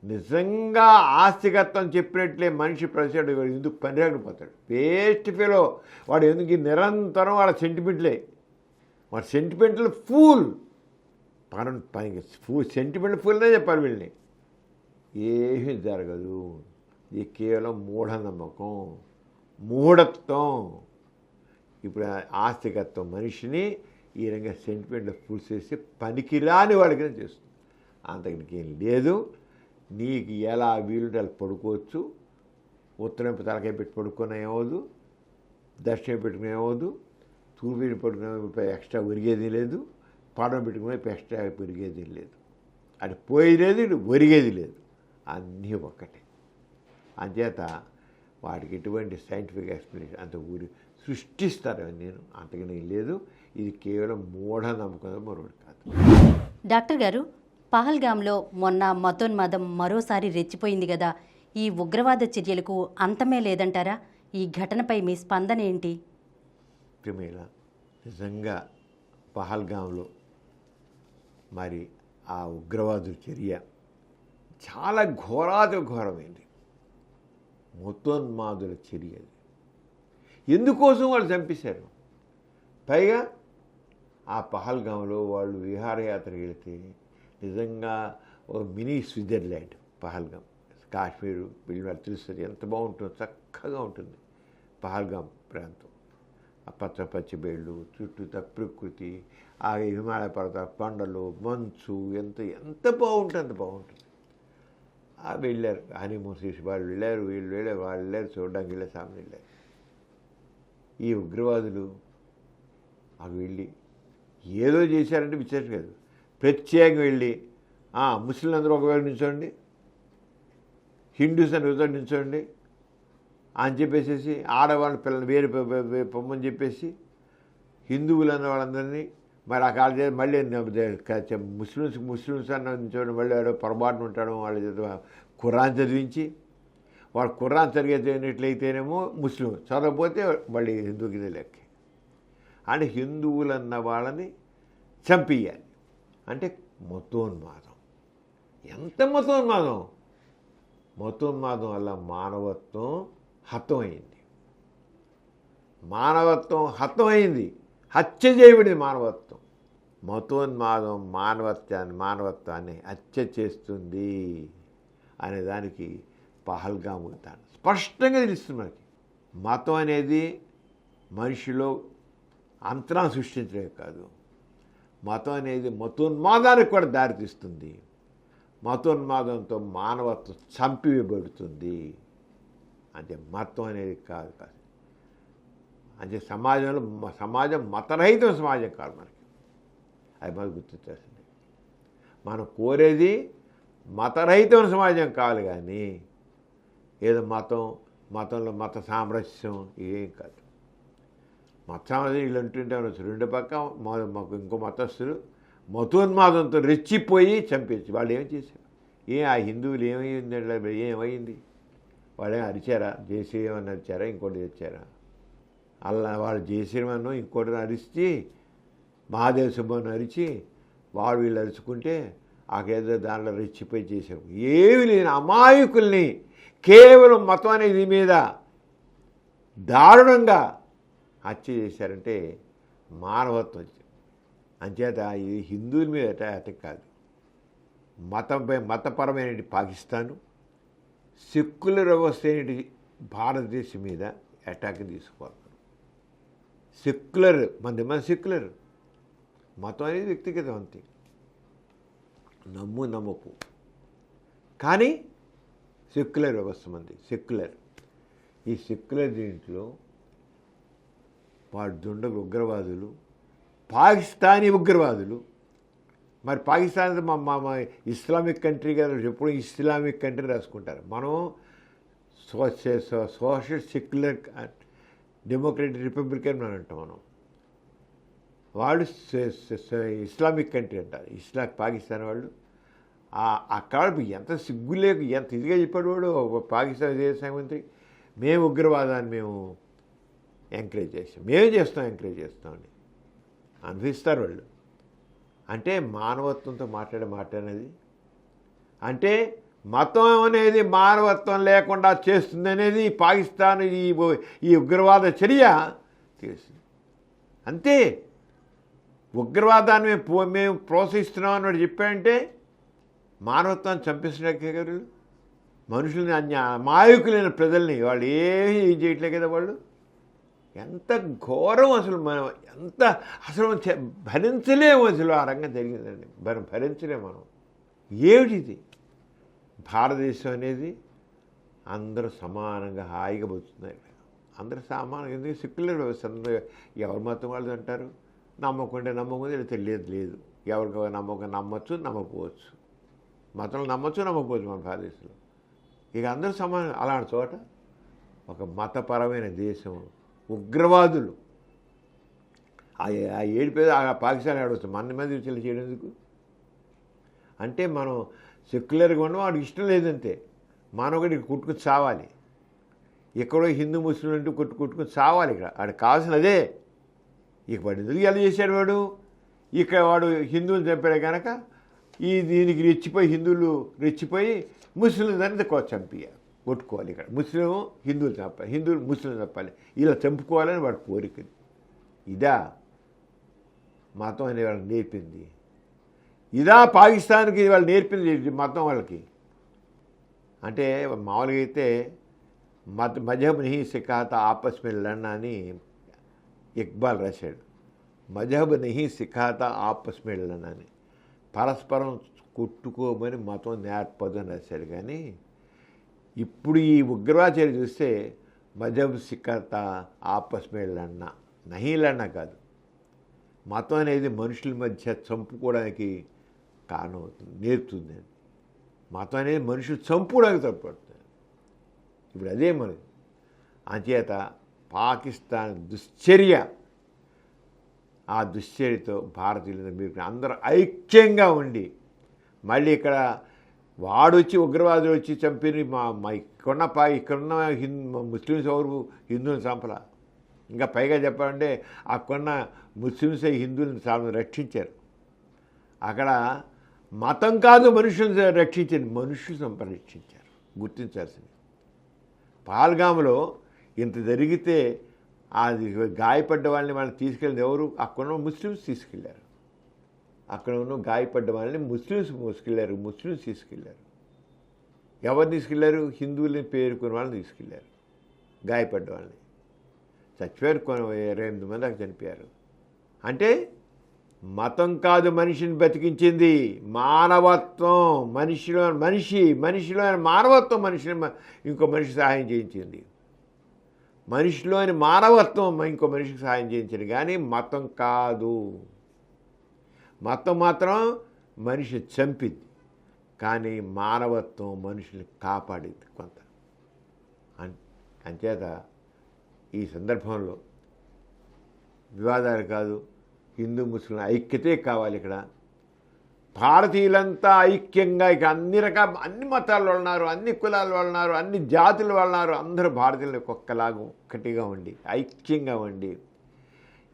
నిజంగా ఆస్తికత్వం చెప్పినట్లే మనిషి ప్రతిసాడు ఎందుకు పనిరాకుండా పోతాడు? వేస్ట్ ఫెలో వాడు. ఎందుకు నిరంతరం వాళ్ళ సెంటిమెంట్లే, వాడు సెంటిమెంటల్ ఫూల్. పనికి సెంటిమెంట్ ఫూల్నే చెప్పాలి వీళ్ళని. ఏమీ జరగదు. ఇది కేవలం మూఢనమ్మకం, మూఢత్వం. ఇప్పుడు ఆస్తికత్వం మనిషిని ఈ రకంగా సెంటిమెంట్లో ఫుల్స్ చేసి పనికిరాని వాడికి చేస్తుంది. అంతకి ఏం లేదు. నీకు ఎలా వీలుంటే అలా పడుకోవచ్చు. ఉత్తరం తలకాయ పెట్టి పడుకునే అవ్వదు, దక్షిణం పెట్టుకునే అవ్వదు, తూర్పు పడుకునే ఎక్స్ట్రా ఒరిగేది లేదు, పడవ పెట్టుకునే ఎక్స్ట్రా ఒరిగేది లేదు. అది పోయేది ఇటు ఒరిగేది లేదు, అన్నీ ఒక్కటే. అంచేత వాటికి ఎటువంటి సైంటిఫిక్ ఎక్స్ప్లెనేషన్ అంత సృష్టిస్తారు. నేను అంతకనే లేదు. ఇది కేవలం మూఢనమ్మకం, మరొకటి కాదు. డాక్టర్ గారు, పహల్గామ్లో మొన్న మతోన్మాదం మరోసారి రెచ్చిపోయింది కదా, ఈ ఉగ్రవాద చర్యలకు అంతమే లేదంటారా? ఈ ఘటనపై మీ స్పందన ఏంటి? ప్రిమేళ, నిజంగా పహల్గామ్లో మరి ఆ ఉగ్రవాదుల చర్య చాలా ఘోరమైంది. మతోన్మాదుల చర్య. ఎందుకోసం వాళ్ళు చంపేశారు? పైగా ఆ పహల్గామ్లో వాళ్ళు విహారయాత్రకు వెళితే నిజంగా ఒక మినీ స్విట్జర్లాండ్ పహల్గామ్. కాశ్మీరు వెళ్ళి తెలుస్తుంది ఎంత బాగుంటుందో, చక్కగా ఉంటుంది పహల్గామ్ ప్రాంతం. ఆ పచ్చి బయళ్ళు, చుట్టూ ప్రకృతి, ఆ హిమాలయ పర్వత కొండలు, మంచు, ఎంత ఎంత బాగుంటుంది, అంత బాగుంటుంది. వెళ్ళారు హనీమూన్ చేసి వాళ్ళు వెళ్ళారు, వీళ్ళు వెళ్ళారు, వాళ్ళు వెళ్ళారు, చూడడానికి వెళ్ళారు, సామెను వెళ్ళారు. ఈ ఉగ్రవాదులు అవి వెళ్ళి ఏదో చేశారంటే విచారణ కాదు, ప్రత్యేకంగా వెళ్ళి ముస్లింలు అందరూ ఒకవేళ నిల్చోండి, హిందూస్ అని ఒకవేళ నిల్చోండి అని చెప్పేసి ఆడవాళ్ళ పిల్లలు వేరే పొమ్మని చెప్పేసి హిందువులు అన్న వాళ్ళందరినీ మరి ఆ కాళ్ళ మళ్ళీ ముస్లిమ్స్ అన్న నిల్చోండి, మళ్ళీ వాడు పొరపాటున ఉంటాడు, వాళ్ళు ఖురాన్ చదివించి వాడు ఖురాన్ చదివినట్లయితేనేమో ముస్లిం, చదవకపోతే మళ్ళీ హిందూ కింద లెక్క. అంటే హిందువులన్న వాళ్ళని చంపియాలి అంటే మతోన్మాదం. ఎంత మతోన్మాదం! మతోన్మాదం వల్ల మానవత్వం హతమైంది, మానవత్వం హతమైంది, హత్య చేయబడింది మానవత్వం. మతోన్మాదం మానవత్వాన్ని హత్య చేస్తుంది అనే దానికి పహల్గామ్ ఉదాహరణ స్పష్టంగా తెలుస్తుంది మనకి. మతం అనేది మనిషిలో అంతరాన్ని సృష్టించడమే కాదు, మతం అనేది మతోన్మాదానికి కూడా దారితీస్తుంది. మతోన్మాదంతో మానవత్వం చంపివేయబడుతుంది. అంటే మతం అనేది కాదు. అంటే సమాజం మతరహిత సమాజం కాదు మనకి, అది మనం గుర్తించాల్సింది. మనం కోరేది మతరహితమైన సమాజం కాదు, కానీ ఏదో మతంలో మత సామరస్యం ఏం కాదు. మత సామరస్యం వీళ్ళు అంటుంటే రెండు పక్క మాకు ఇంకో మతస్థులు మతోన్మాదంతో రెచ్చిపోయి చంపేసి వాళ్ళు ఏం చేశారు? ఆ హిందువులు ఏమైంది, ఏమైంది? వాళ్ళేం అరిచారా? జయశ్రీమని అరిచారా? ఇంకోటి తెచ్చారా? అలా వాళ్ళు జయశ్రీమను ఇంకోటిని అరిచి మహాదేవ సుబ్బను అరిచి వాడు వీళ్ళు అరుచుకుంటే ఆకేదో దాంట్లో రెచ్చిపోయి చేశారు. ఏమి లేని అమాయకుల్ని కేవలం మతం అనేది మీద దారుణంగా హత్య చేశారంటే మానవత్వం. అంచేత ఇది హిందువుల మీద అటాక్ కాదు, మతపరమైన పాకిస్తాను, సెక్యులర్ వ్యవస్థ అయినటి భారతదేశం మీద అటాక్ తీసుకోవాలి. సెక్యులర్ మన సెక్యులర్ మతం అనేది వ్యక్తిగతం, అంతే, నమ్మకు. కానీ సెక్యులర్ వ్యవస్థ మంది సెక్యులర్. ఈ సెక్యులర్ దీంట్లో వాడు దుండగు ఉగ్రవాదులు, పాకిస్తానీ ఉగ్రవాదులు. మరి పాకిస్తాన్ మా ఇస్లామిక్ కంట్రీ కదా, ఎప్పుడు ఇస్లామిక్ కంట్రీ రాసుకుంటారు. మనం సోషల్ సెక్యులర్ డెమోక్రటిక్ రిపబ్లికన్ అని అంటాం మనం. వాళ్ళు ఇస్లామిక్ కంట్రీ అంటారు, పాకిస్తాన్ వాళ్ళు. అక్కడ ఎంత సిగ్గులేక ఎంత ఇదిగా చెప్పాడు వాడు పాకిస్తాన్ విదేశాంగ మంత్రి, మేము ఉగ్రవాదాన్ని మేము ఎంకరేజ్ చేస్తాం, మేమే చేస్తాం, ఎంకరేజ్ చేస్తామని అనిపిస్తారు వాళ్ళు. అంటే మానవత్వంతో మాట్లాడేది అంటే మతం అనేది మానవత్వం లేకుండా చేస్తుంది అనేది పాకిస్తాన్ ఈ ఉగ్రవాద చర్య తెలుస్తుంది. అంతే, ఉగ్రవాదాన్ని మేము ప్రోత్సహిస్తున్నాం అని చెప్పాడంటే మానవత్వాన్ని చంపిస్తున్నట్టే కదా. మనుషుల్ని అమాయకులైన ప్రజల్ని వాళ్ళు ఏమీ చేయట్లే కదా. వాళ్ళు ఎంత ఘోరం అసలు, మనం ఎంత అసలు భరించలేము అసలు. ఆ రంగం జరిగిందండి, భరించలేము మనం. ఏమిటిది? భారతదేశం అనేది అందరూ సమానంగా హాయిగా బతుకుతున్నారు, అందరూ సమానంగా. ఎందుకు సెక్యులర్ వ్యవస్థ, అందరూ ఎవరి మతం వాళ్ళు అంటారు. నమ్మకుంటే నమ్మకం లేదు, ఎవరికి నమ్మచ్చు, నమ్మకపోవచ్చు. మతంలో నమ్మచ్చు, నమ్మకపోవచ్చు మన భారతదేశంలో. ఇక అందరూ సమానం. అలాంటి చోట ఒక మతపరమైన దేశం, ఉగ్రవాదులు ఆ ఏడిపోయి పాకిస్తాన్ ఆడవచ్చు, మన మంది చేయడానికి. అంటే మనం సెక్యులర్గా ఉండడం వాడికి ఇష్టం లేదంతే. మనొకటి కొట్టుకుని చావాలి. ఎక్కడో హిందూ ముస్లిం అంటూ కొట్టుకుని చావాలి. ఇక్కడ వాడికి కావాల్సిన అదే. ఇక వాడు ఎందుకు ఎలా చేశాడు వాడు? ఇక్కడ వాడు హిందువులు చంపాడు కనుక దీనికి హిందువులు రెచ్చిపోయి ముస్లింలు దాన్ని చంపియాలి, కొట్టుకోవాలి. ఇక్కడ ముస్లిం హిందువులు చంపాలి, హిందువులు ముస్లిం చంపాలి, ఇలా చంపుకోవాలని వాడి కోరిక. ఇదా మతం అనే వాళ్ళకి నేర్పింది? ఇదా పాకిస్తాన్కి వాళ్ళు నేర్పింది మతం వాళ్ళకి? అంటే మామూలుగా అయితే మజహబ్ నహీ సిఖాతా ఆపస్ మే లడనా అని ఇక్బాల్ రాశాడు, మజహబ్ నహీ సిఖాతా ఆపస్ మే లడనా అని. పరస్పరం కొట్టుకోమని మతం నేర్పదు అని రాశాడు. కానీ ఇప్పుడు ఈ ఉగ్రవాద చూస్తే మజహబ్ సిఖాతా ఆపస్ మే లడనా, నహీ లడనా కాదు, మతం అనేది మనుషుల మధ్య చంపుకోవడానికి కారణమవుతుంది, నేర్పుతుంది. మతం అనేది మనుషులు చంపుకోవడానికి తోడ్పడుతుంది. ఇప్పుడు అదే మనది. అంచేత పాకిస్తాన్ దుశ్చర్య, ఆ దుశ్చర్యతో భారతీయులు మీరు అందరూ ఐక్యంగా ఉండి, మళ్ళీ ఇక్కడ వాడు వచ్చి ఉగ్రవాదులు వచ్చి చంపిన మా ఇక్కడున్న ముస్లిమ్స్ ఎవరు హిందువులను చంపలా. ఇంకా పైగా చెప్పాలంటే అక్కడున్న ముస్లిమ్స్ హిందువులను రక్షించారు. అక్కడ మతం కాదు మనుషులను రక్షించారు, మనుషులు సంరక్షించారు. గుర్తించాల్సింది. పహల్గామ్లో ఇంత జరిగితే అది గాయపడ్డ వాళ్ళని తీసుకెళ్ళింది ఎవరు? అక్కడ ముస్లిమ్స్ తీసుకెళ్ళారు. అక్కడ ఉన్న గాయపడ్డ వాళ్ళని ముస్లిమ్స్ తీసుకెళ్ళారు. ఎవరు తీసుకెళ్ళారు? హిందువులని పేరుకున్న వాళ్ళని తీసుకెళ్ళారు. గాయపడ్డ వాళ్ళని చచ్చిపోయారు. 28 మంది అక్కడ చనిపోయారు. అంటే మతం కాదు మనిషిని బతికించింది, మానవత్వం. మనిషిలోని మానవత్వం మనిషిని ఇంకో మనిషి సహాయం చేయించింది. మనిషిలోని మానవత్వం ఇంకో మనిషికి సహాయం చేయించింది. కానీ మతం కాదు. మతం మాత్రం మనిషి చంపింది, కానీ మానవత్వం మనుషుల్ని కాపాడింది కొంత. అంచేత ఈ సందర్భంలో వివాదాలు కాదు, హిందూ ముస్లిం ఐక్యతే కావాలి. ఇక్కడ భారతీయులంతా ఐక్యంగా ఇక అన్ని మతాల వాళ్ళు ఉన్నారు, అన్ని కులాల వాళ్ళు ఉన్నారు, అన్ని జాతుల వాళ్ళు ఉన్నారు. అందరూ భారతీయులు ఒక్కలాగా ఒక్కటిగా ఉండి ఐక్యంగా ఉండి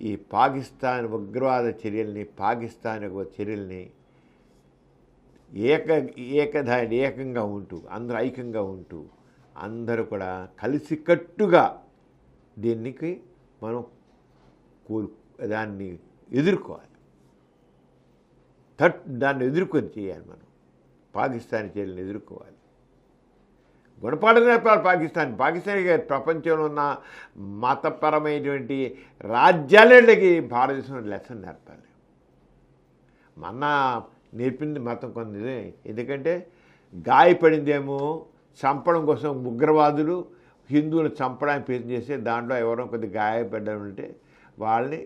ఈ పాకిస్తాన్ ఉగ్రవాద చర్యల్ని, పాకిస్తాన్ చర్యల్ని ఏకంగా ఉంటూ, అందరూ ఐక్యంగా ఉంటూ, అందరూ కూడా కలిసికట్టుగా దీనికి మనం దాన్ని ఎదుర్కోవాలి. దాన్ని ఎదుర్కొని చేయాలి. మనం పాకిస్తాన్ చర్యలను ఎదుర్కోవాలి. గుణపాఠం నేర్పాలి పాకిస్తాన్ ప్రపంచంలో ఉన్న మతపరమైనటువంటి రాజ్యాలకి భారతదేశంలో లెసన్ నేర్పాలి. మొన్న నేర్పింది మతం కొంది. ఎందుకంటే గాయపడిందేమో చంపడం కోసం ఉగ్రవాదులు హిందువులు చంపడానికి ప్రయత్నం చేస్తే దాంట్లో ఎవరో కొద్దిగా గాయపడ్డారంటే వాళ్ళని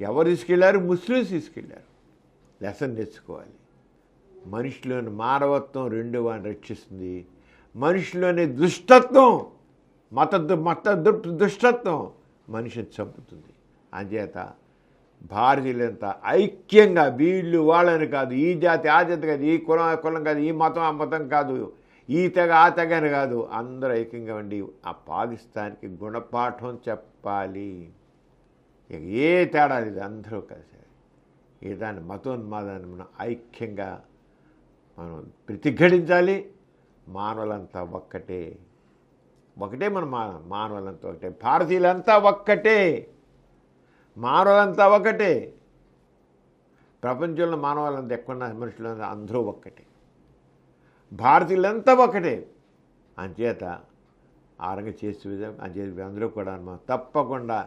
ఎవరు తీసుకెళ్లారు? ముస్లిమ్స్ తీసుకెళ్లారు. లెసన్ నేర్చుకోవాలి. మనిషిలోని మానవత్వం రెండు వాడిని రక్షిస్తుంది. మనిషిలోని దుష్టత్వం, మత దుష్టత్వం మనిషిని చంపుతుంది. అంచేత భారతీయులంతా ఐక్యంగా వీళ్ళు వాళ్ళని కాదు, ఈ జాతి ఆ జాతి కాదు, ఈ కులం కాదు, ఈ మతం ఆ మతం కాదు, ఈ తెగ ఆ తెగ అని కాదు, అందరూ ఐక్యంగా ఉండి ఆ పాకిస్తాన్కి గుణపాఠం చెప్పాలి. ఇక ఏ తేడా లేదు, అందరూ కలిసి ఈ దాన్ని మతోన్మాదాన్ని మనం ఐక్యంగా మనం ప్రతిఘటించాలి. మానవులంతా ఒక్కటే మన మానవులంతా ఒకటే, భారతీయులంతా ఒక్కటే, మానవులంతా ఒకటే. ప్రపంచంలో మానవాళ్ళంతా ఎక్కువ మనుషులంతా అందరూ ఒక్కటే, భారతీయులంతా ఒకటే. అంచేత ఆ రంగం చేసే విధం అంచేత అందరూ కూడా తప్పకుండా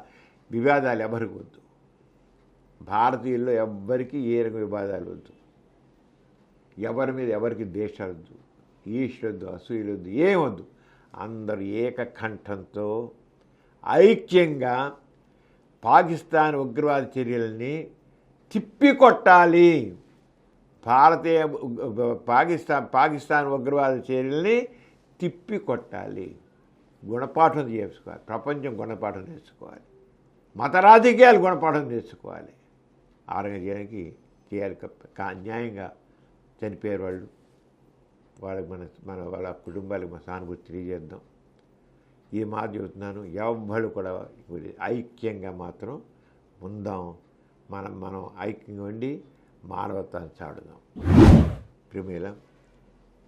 వివాదాలు ఎవరికి వద్దు. భారతీయుల్లో ఎవ్వరికి ఏ రకం వివాదాలు వద్దు. ఎవరి మీద ఎవరికి ద్వేషాలు వద్దు, ఈశ్వరొద్దు, అసూయలొద్దు, ఏమొద్దు. అందరూ ఏకకంఠంతో ఐక్యంగా పాకిస్తాన్ ఉగ్రవాద చర్యలని తిప్పికొట్టాలి. పాకిస్తాన్ ఉగ్రవాద చర్యల్ని తిప్పికొట్టాలి. గుణపాఠం చేసుకోవాలి. ప్రపంచం గుణపాఠం నేర్చుకోవాలి. మత రాజకీయాలు గుణపాఠం నేర్చుకోవాలి. ఆరోగ్యానికి చేయాలి. న్యాయంగా చనిపోయారు వాళ్ళకి వాళ్ళ కుటుంబాలకు మన సానుభూతి తెలియజేద్దాం. ఈ మాట చెబుతున్నాను. ఎవ్వరు కూడా ఐక్యంగా మాత్రం ఉందాం. మనం ఐక్యంగా ఉండి మానవత్వాన్ని చాటుదాం. ప్రియమేల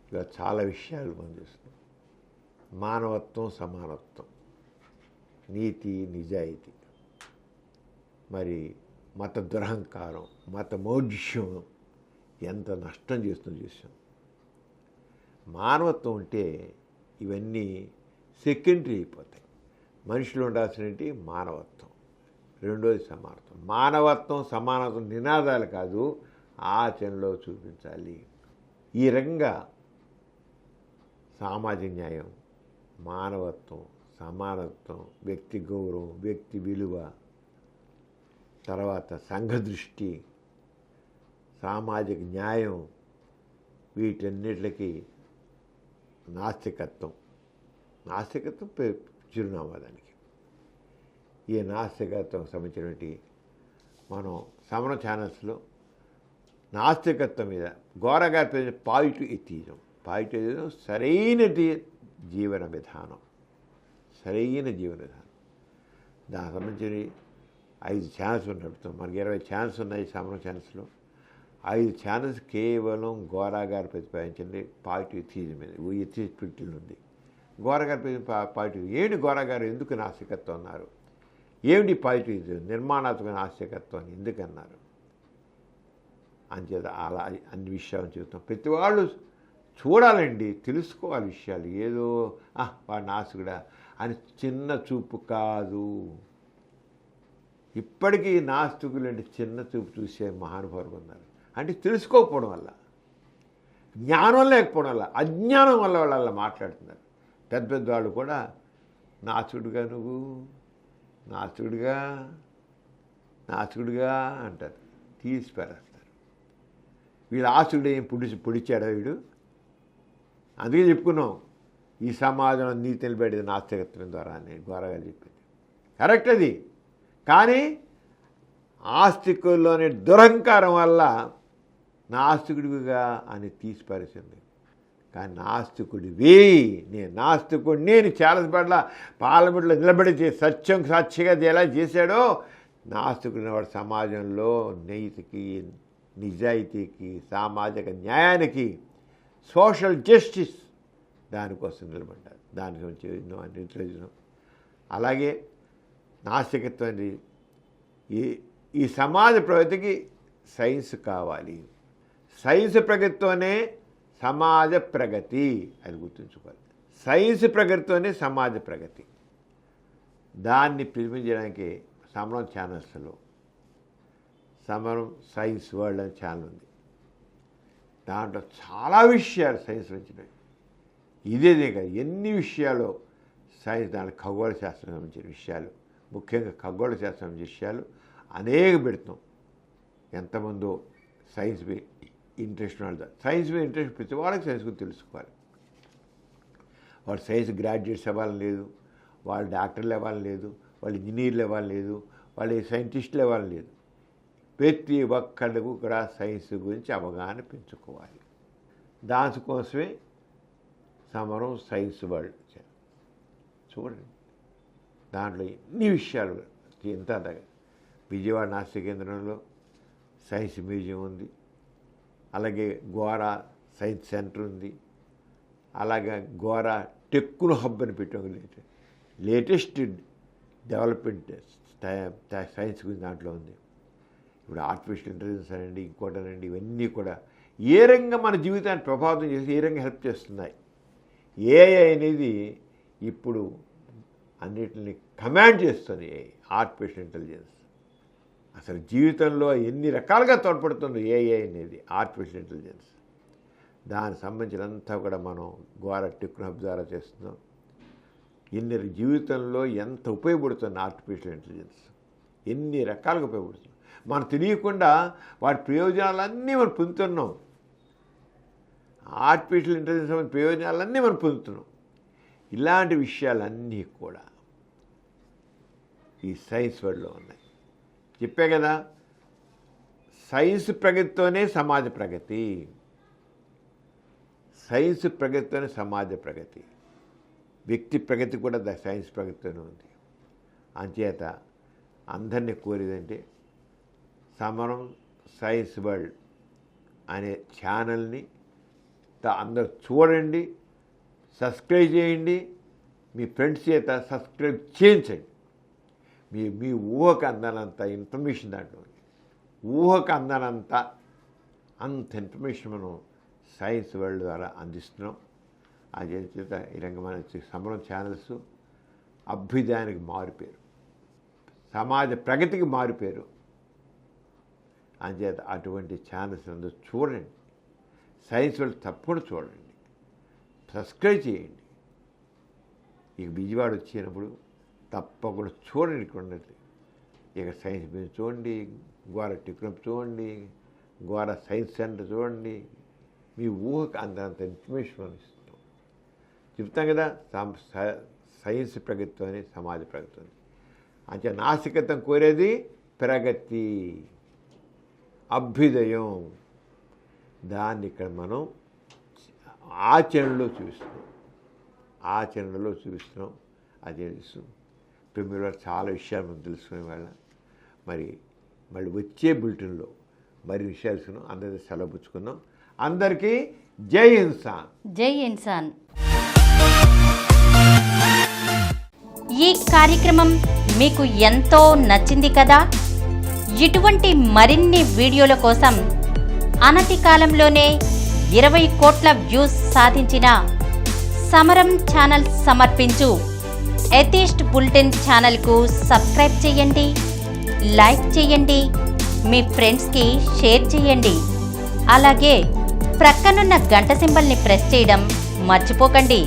ఇలా చాలా విషయాలు మనం చూస్తున్నాం. మానవత్వం, సమానత్వం, నీతి, నిజాయితీ, మరి మత దురహంకారం, మత మౌఢ్యం ఎంత నష్టం చేస్తుందో చూసాం. మానవత్వం ఉంటే ఇవన్నీ సెకండరీ అయిపోతాయి. మనిషిలో ఉండాల్సినవి మానవత్వం, రెండోది సమానత్వం. మానవత్వం, సమానత్వం నినాదాలు కాదు, ఆచరణలో చూపించాలి. ఈ రకంగా సామాజిక న్యాయం, మానవత్వం, సమానత్వం, వ్యక్తి గౌరవం, వ్యక్తి విలువ, తర్వాత సంఘ దృష్టి, సామాజిక న్యాయం, వీటన్నిటికి నాస్తికత్వం చిరునామా దానికి. ఈ నాస్తికత్వం సంబంధించినటువంటి మనం సమరం ఛానల్స్లో నాస్తికత్వం మీద గోరగారి పేరు పాజిటివ్ ఎథిజం సరైనది జీవన విధానం, దానికి సంబంధించి 5 ఛానల్స్ నడుపుతాం. మనకి 20 ఛానల్స్ ఉన్నాయి సమరం ఛానల్స్లో. 5 ఛానల్స్ కేవలం గోరాగారు ప్రతిపాదించింది పాజిటివ్ ఎథిజం మీద. ఎథిజిస్పిలిటీ ఉంది. గోరగారు పాజిటివ్ ఏంటి, గోరగారు ఎందుకు నాస్తికత్వం అన్నారు, ఏమిటి పాజిటివ్ నిర్మాణాత్మక నాస్తికత్వం అని ఎందుకన్నారు అంచేత అలా అన్ని విషయాలు చెబుతాం. ప్రతి వాళ్ళు చూడాలండి, తెలుసుకోవాలి విషయాలు. ఏదో వాడు నాస్తికుడా అని చిన్న చూపు కాదు. ఇప్పటికీ నాస్తికులు అంటే చిన్న చూపు చూసే మహానుభావులు ఉన్నారు. అంటే తెలుసుకోకపోవడం వల్ల, జ్ఞానం లేకపోవడం వల్ల, అజ్ఞానం వల్ల వాళ్ళు అలా మాట్లాడుతున్నారు. పెద్ద పెద్ద వాళ్ళు కూడా నాస్తికుడిగా నువ్వు, నాస్తికుడిగా అంటారు, తీసి పారేస్తారు. వీళ్ళు ఆస్తుడు ఏం పొడిచాడా వీడు? అందుకే చెప్పుకున్నాం, ఈ సమాజం నీతి నిలబడేది నాస్తికత్వం ద్వారా అని గోరగారు చెప్పింది కరెక్ట్. అది కానీ ఆస్తికుల్లోని దురహంకారం వల్ల నాస్తికుడిగా అని తీసి పారేసింది. కానీ నాస్తికుడివి, నేను నాస్తికుడిని, నేను చాలా పట్ల పార్లమెంట్లో నిలబడి సత్యం సాక్షిగా ఎలా చేశాడో, నాస్తికుడిని వాడు సమాజంలో నీతికి, నిజాయితీకి, సామాజిక న్యాయానికి, సోషల్ జస్టిస్ దానికోసం నిలబడ్డారు. దాని గురించి ఎన్నో నిర్వచనం. అలాగే నాస్తికత్వం ఈ సమాజ ప్రగతికి సైన్స్ కావాలి. సైన్స్ ప్రగతితోనే సమాజ ప్రగతి, అది గుర్తుంచుకోవాలి. సైన్స్ ప్రగతితోనే సమాజ ప్రగతి. దాన్ని ప్రతిబింబించడానికి సమరం ఛానల్స్లో సమరం సైన్స్ వరల్డ్ అనే ఛానల్ ఉంది. దాంట్లో చాలా విషయాలు సైన్స్ వచ్చినాయి. ఇదే కాదు, ఎన్ని విషయాలు సైన్స్, దాంట్లో ఖగోళ శాస్త్రం సంబంధించిన విషయాలు, ముఖ్యంగా ఖగోళ శాస్త్రం సంబంధించిన విషయాలు అనేక పెడుతున్నాం. ఎంతమందో సైన్స్ మీద ఇంట్రెస్ట్ వాళ్ళు, సైన్స్ మీద ఇంట్రెస్ట్ పెడితే వాళ్ళకి సైన్స్ గురించి తెలుసుకోవాలి. వాళ్ళు సైన్స్ గ్రాడ్యుయేట్స్ అవ్వాలని లేదు, వాళ్ళు డాక్టర్లు అవ్వాలని లేదు, వాళ్ళు ఇంజనీర్లు అవ్వాలని లేదు, వాళ్ళు సైంటిస్టులు అవ్వాలని లేదు. ప్రతి ఒక్కళ్ళకు కూడా సైన్స్ గురించి అవగాహన పెంచుకోవాలి. దానికోసమే సమరం సైన్స్ వరల్డ్ చూడండి. దాంట్లో ఎన్ని విషయాలు ఎంత విజయవాడ నాస్తిక కేంద్రంలో సైన్స్ మ్యూజియం ఉంది, అలాగే గోరా సైన్స్ సెంటర్ ఉంది, అలాగే గోరా టెక్నో హబ్ అని పెట్టాం. లేటెస్ట్ డెవలప్మెంట్ సైన్స్ గురించి దాంట్లో ఉంది. ఇప్పుడు ఆర్టిఫిషియల్ ఇంటెలిజెన్స్ అనండి, ఇంకోటనండి, ఇవన్నీ కూడా ఏ రంగా మన జీవితాన్ని ప్రభావితం చేసి ఏ రంగా హెల్ప్ చేస్తున్నాయి. ఏఐ అనేది ఇప్పుడు అన్నిటిని కమాండ్ చేస్తుంది. ఆర్టిఫిషియల్ ఇంటెలిజెన్స్ అసలు జీవితంలో ఎన్ని రకాలుగా తోడ్పడుతుంది ఏఐ అనేది, ఆర్టిఫిషియల్ ఇంటెలిజెన్స్. దానికి సంబంధించినంతా కూడా మనం గోరా టెక్నో హబ్ ద్వారా చేస్తున్నాం. ఎన్ని జీవితంలో ఎంత ఉపయోగపడుతుంది ఆర్టిఫిషియల్ ఇంటెలిజెన్స్, ఎన్ని రకాలుగా ఉపయోగపడుతుంది. మనం తెలియకుండా వాటి ప్రయోజనాలన్నీ మనం పొందుతున్నాం. ఆర్టిఫిషియల్ ఇంటెలిజెన్స్ సంబంధించిన ప్రయోజనాలన్నీ మనం పొందుతున్నాం. ఇలాంటి విషయాలన్నీ కూడా ఈ సైన్స్ వరల్డ్లో ఉన్నాయి. చెప్పే కదా, సైన్స్ ప్రగతితోనే సమాజ ప్రగతి, సైన్స్ ప్రగతితోనే సమాజ ప్రగతి, వ్యక్తి ప్రగతి కూడా సైన్స్ ప్రగతితోనే ఉంది. అంచేత అందరినీ కోరేదంటే సమరం సైన్స్ వరల్డ్ అనే ఛానల్ని అందరూ చూడండి, సబ్స్క్రైబ్ చేయండి, మీ ఫ్రెండ్స్ చేత సబ్స్క్రైబ్ చేయించండి. మీ ఊహకు అందనంత ఇన్ఫర్మేషన్ దాంట్లో ఉంది. ఊహకు అందనంత ఇన్ఫర్మేషన్ మనం సైన్స్ వరల్డ్ ద్వారా అందిస్తున్నాం. ఆ చేత ఈ రంగమైన సమరం ఛానల్స్ అభ్యుదయానికి మారిపోయారు. సమాజ ప్రగతికి మారుపేరు. అంచేత అటువంటి ఛానల్స్ అందరూ చూడండి. సైన్స్ వాళ్ళు తప్పకుండా చూడండి, సబ్స్క్రైబ్ చేయండి. ఇక విజయవాడ వచ్చినప్పుడు తప్పకుండా చూడండి. ఇక్కడ ఉన్నది ఇక సైన్స్ మీద చూడండి, గోర టిక్రప్ చూడండి, గోర సైన్స్ సెంటర్ చూడండి. మీ ఊహకు అంతంత ఇన్ఫర్మేషన్ ఇస్తాం. చెప్తాం కదా, సైన్స్ ప్రగతి అని సమాజ ప్రగతి అని. అంటే నాసికతం కోరేది ప్రగతి, అభ్యుదయం. దాన్ని ఇక్కడ మనం ఆచరణలో చూపిస్తున్నాం. అదే తెలుసు. ఇప్పుడు మీరు చాలా విషయాలు మనం తెలుసుకునే వాళ్ళ. మళ్ళీ వచ్చే బులెటిన్లో మరి విషయాలు అందరికీ సెలవు పుచ్చుకుందాం. అందరికీ జై ఇన్సాన్. జై ఇన్సాన్. ఈ కార్యక్రమం మీకు ఎంతో నచ్చింది కదా. ఇటువంటి మరిన్ని వీడియోల కోసం అనతి కాలంలోనే 20 కోట్ల వ్యూస్ సాధించిన సమరం ఛానల్ సమర్పించు ఎథిస్ట్ బులెటిన్ ఛానల్కు సబ్స్క్రైబ్ చేయండి, లైక్ చేయండి, మీ ఫ్రెండ్స్కి షేర్ చేయండి. అలాగే ప్రక్కనున్న గంట సింబల్ని ప్రెస్ చేయడం మర్చిపోకండి.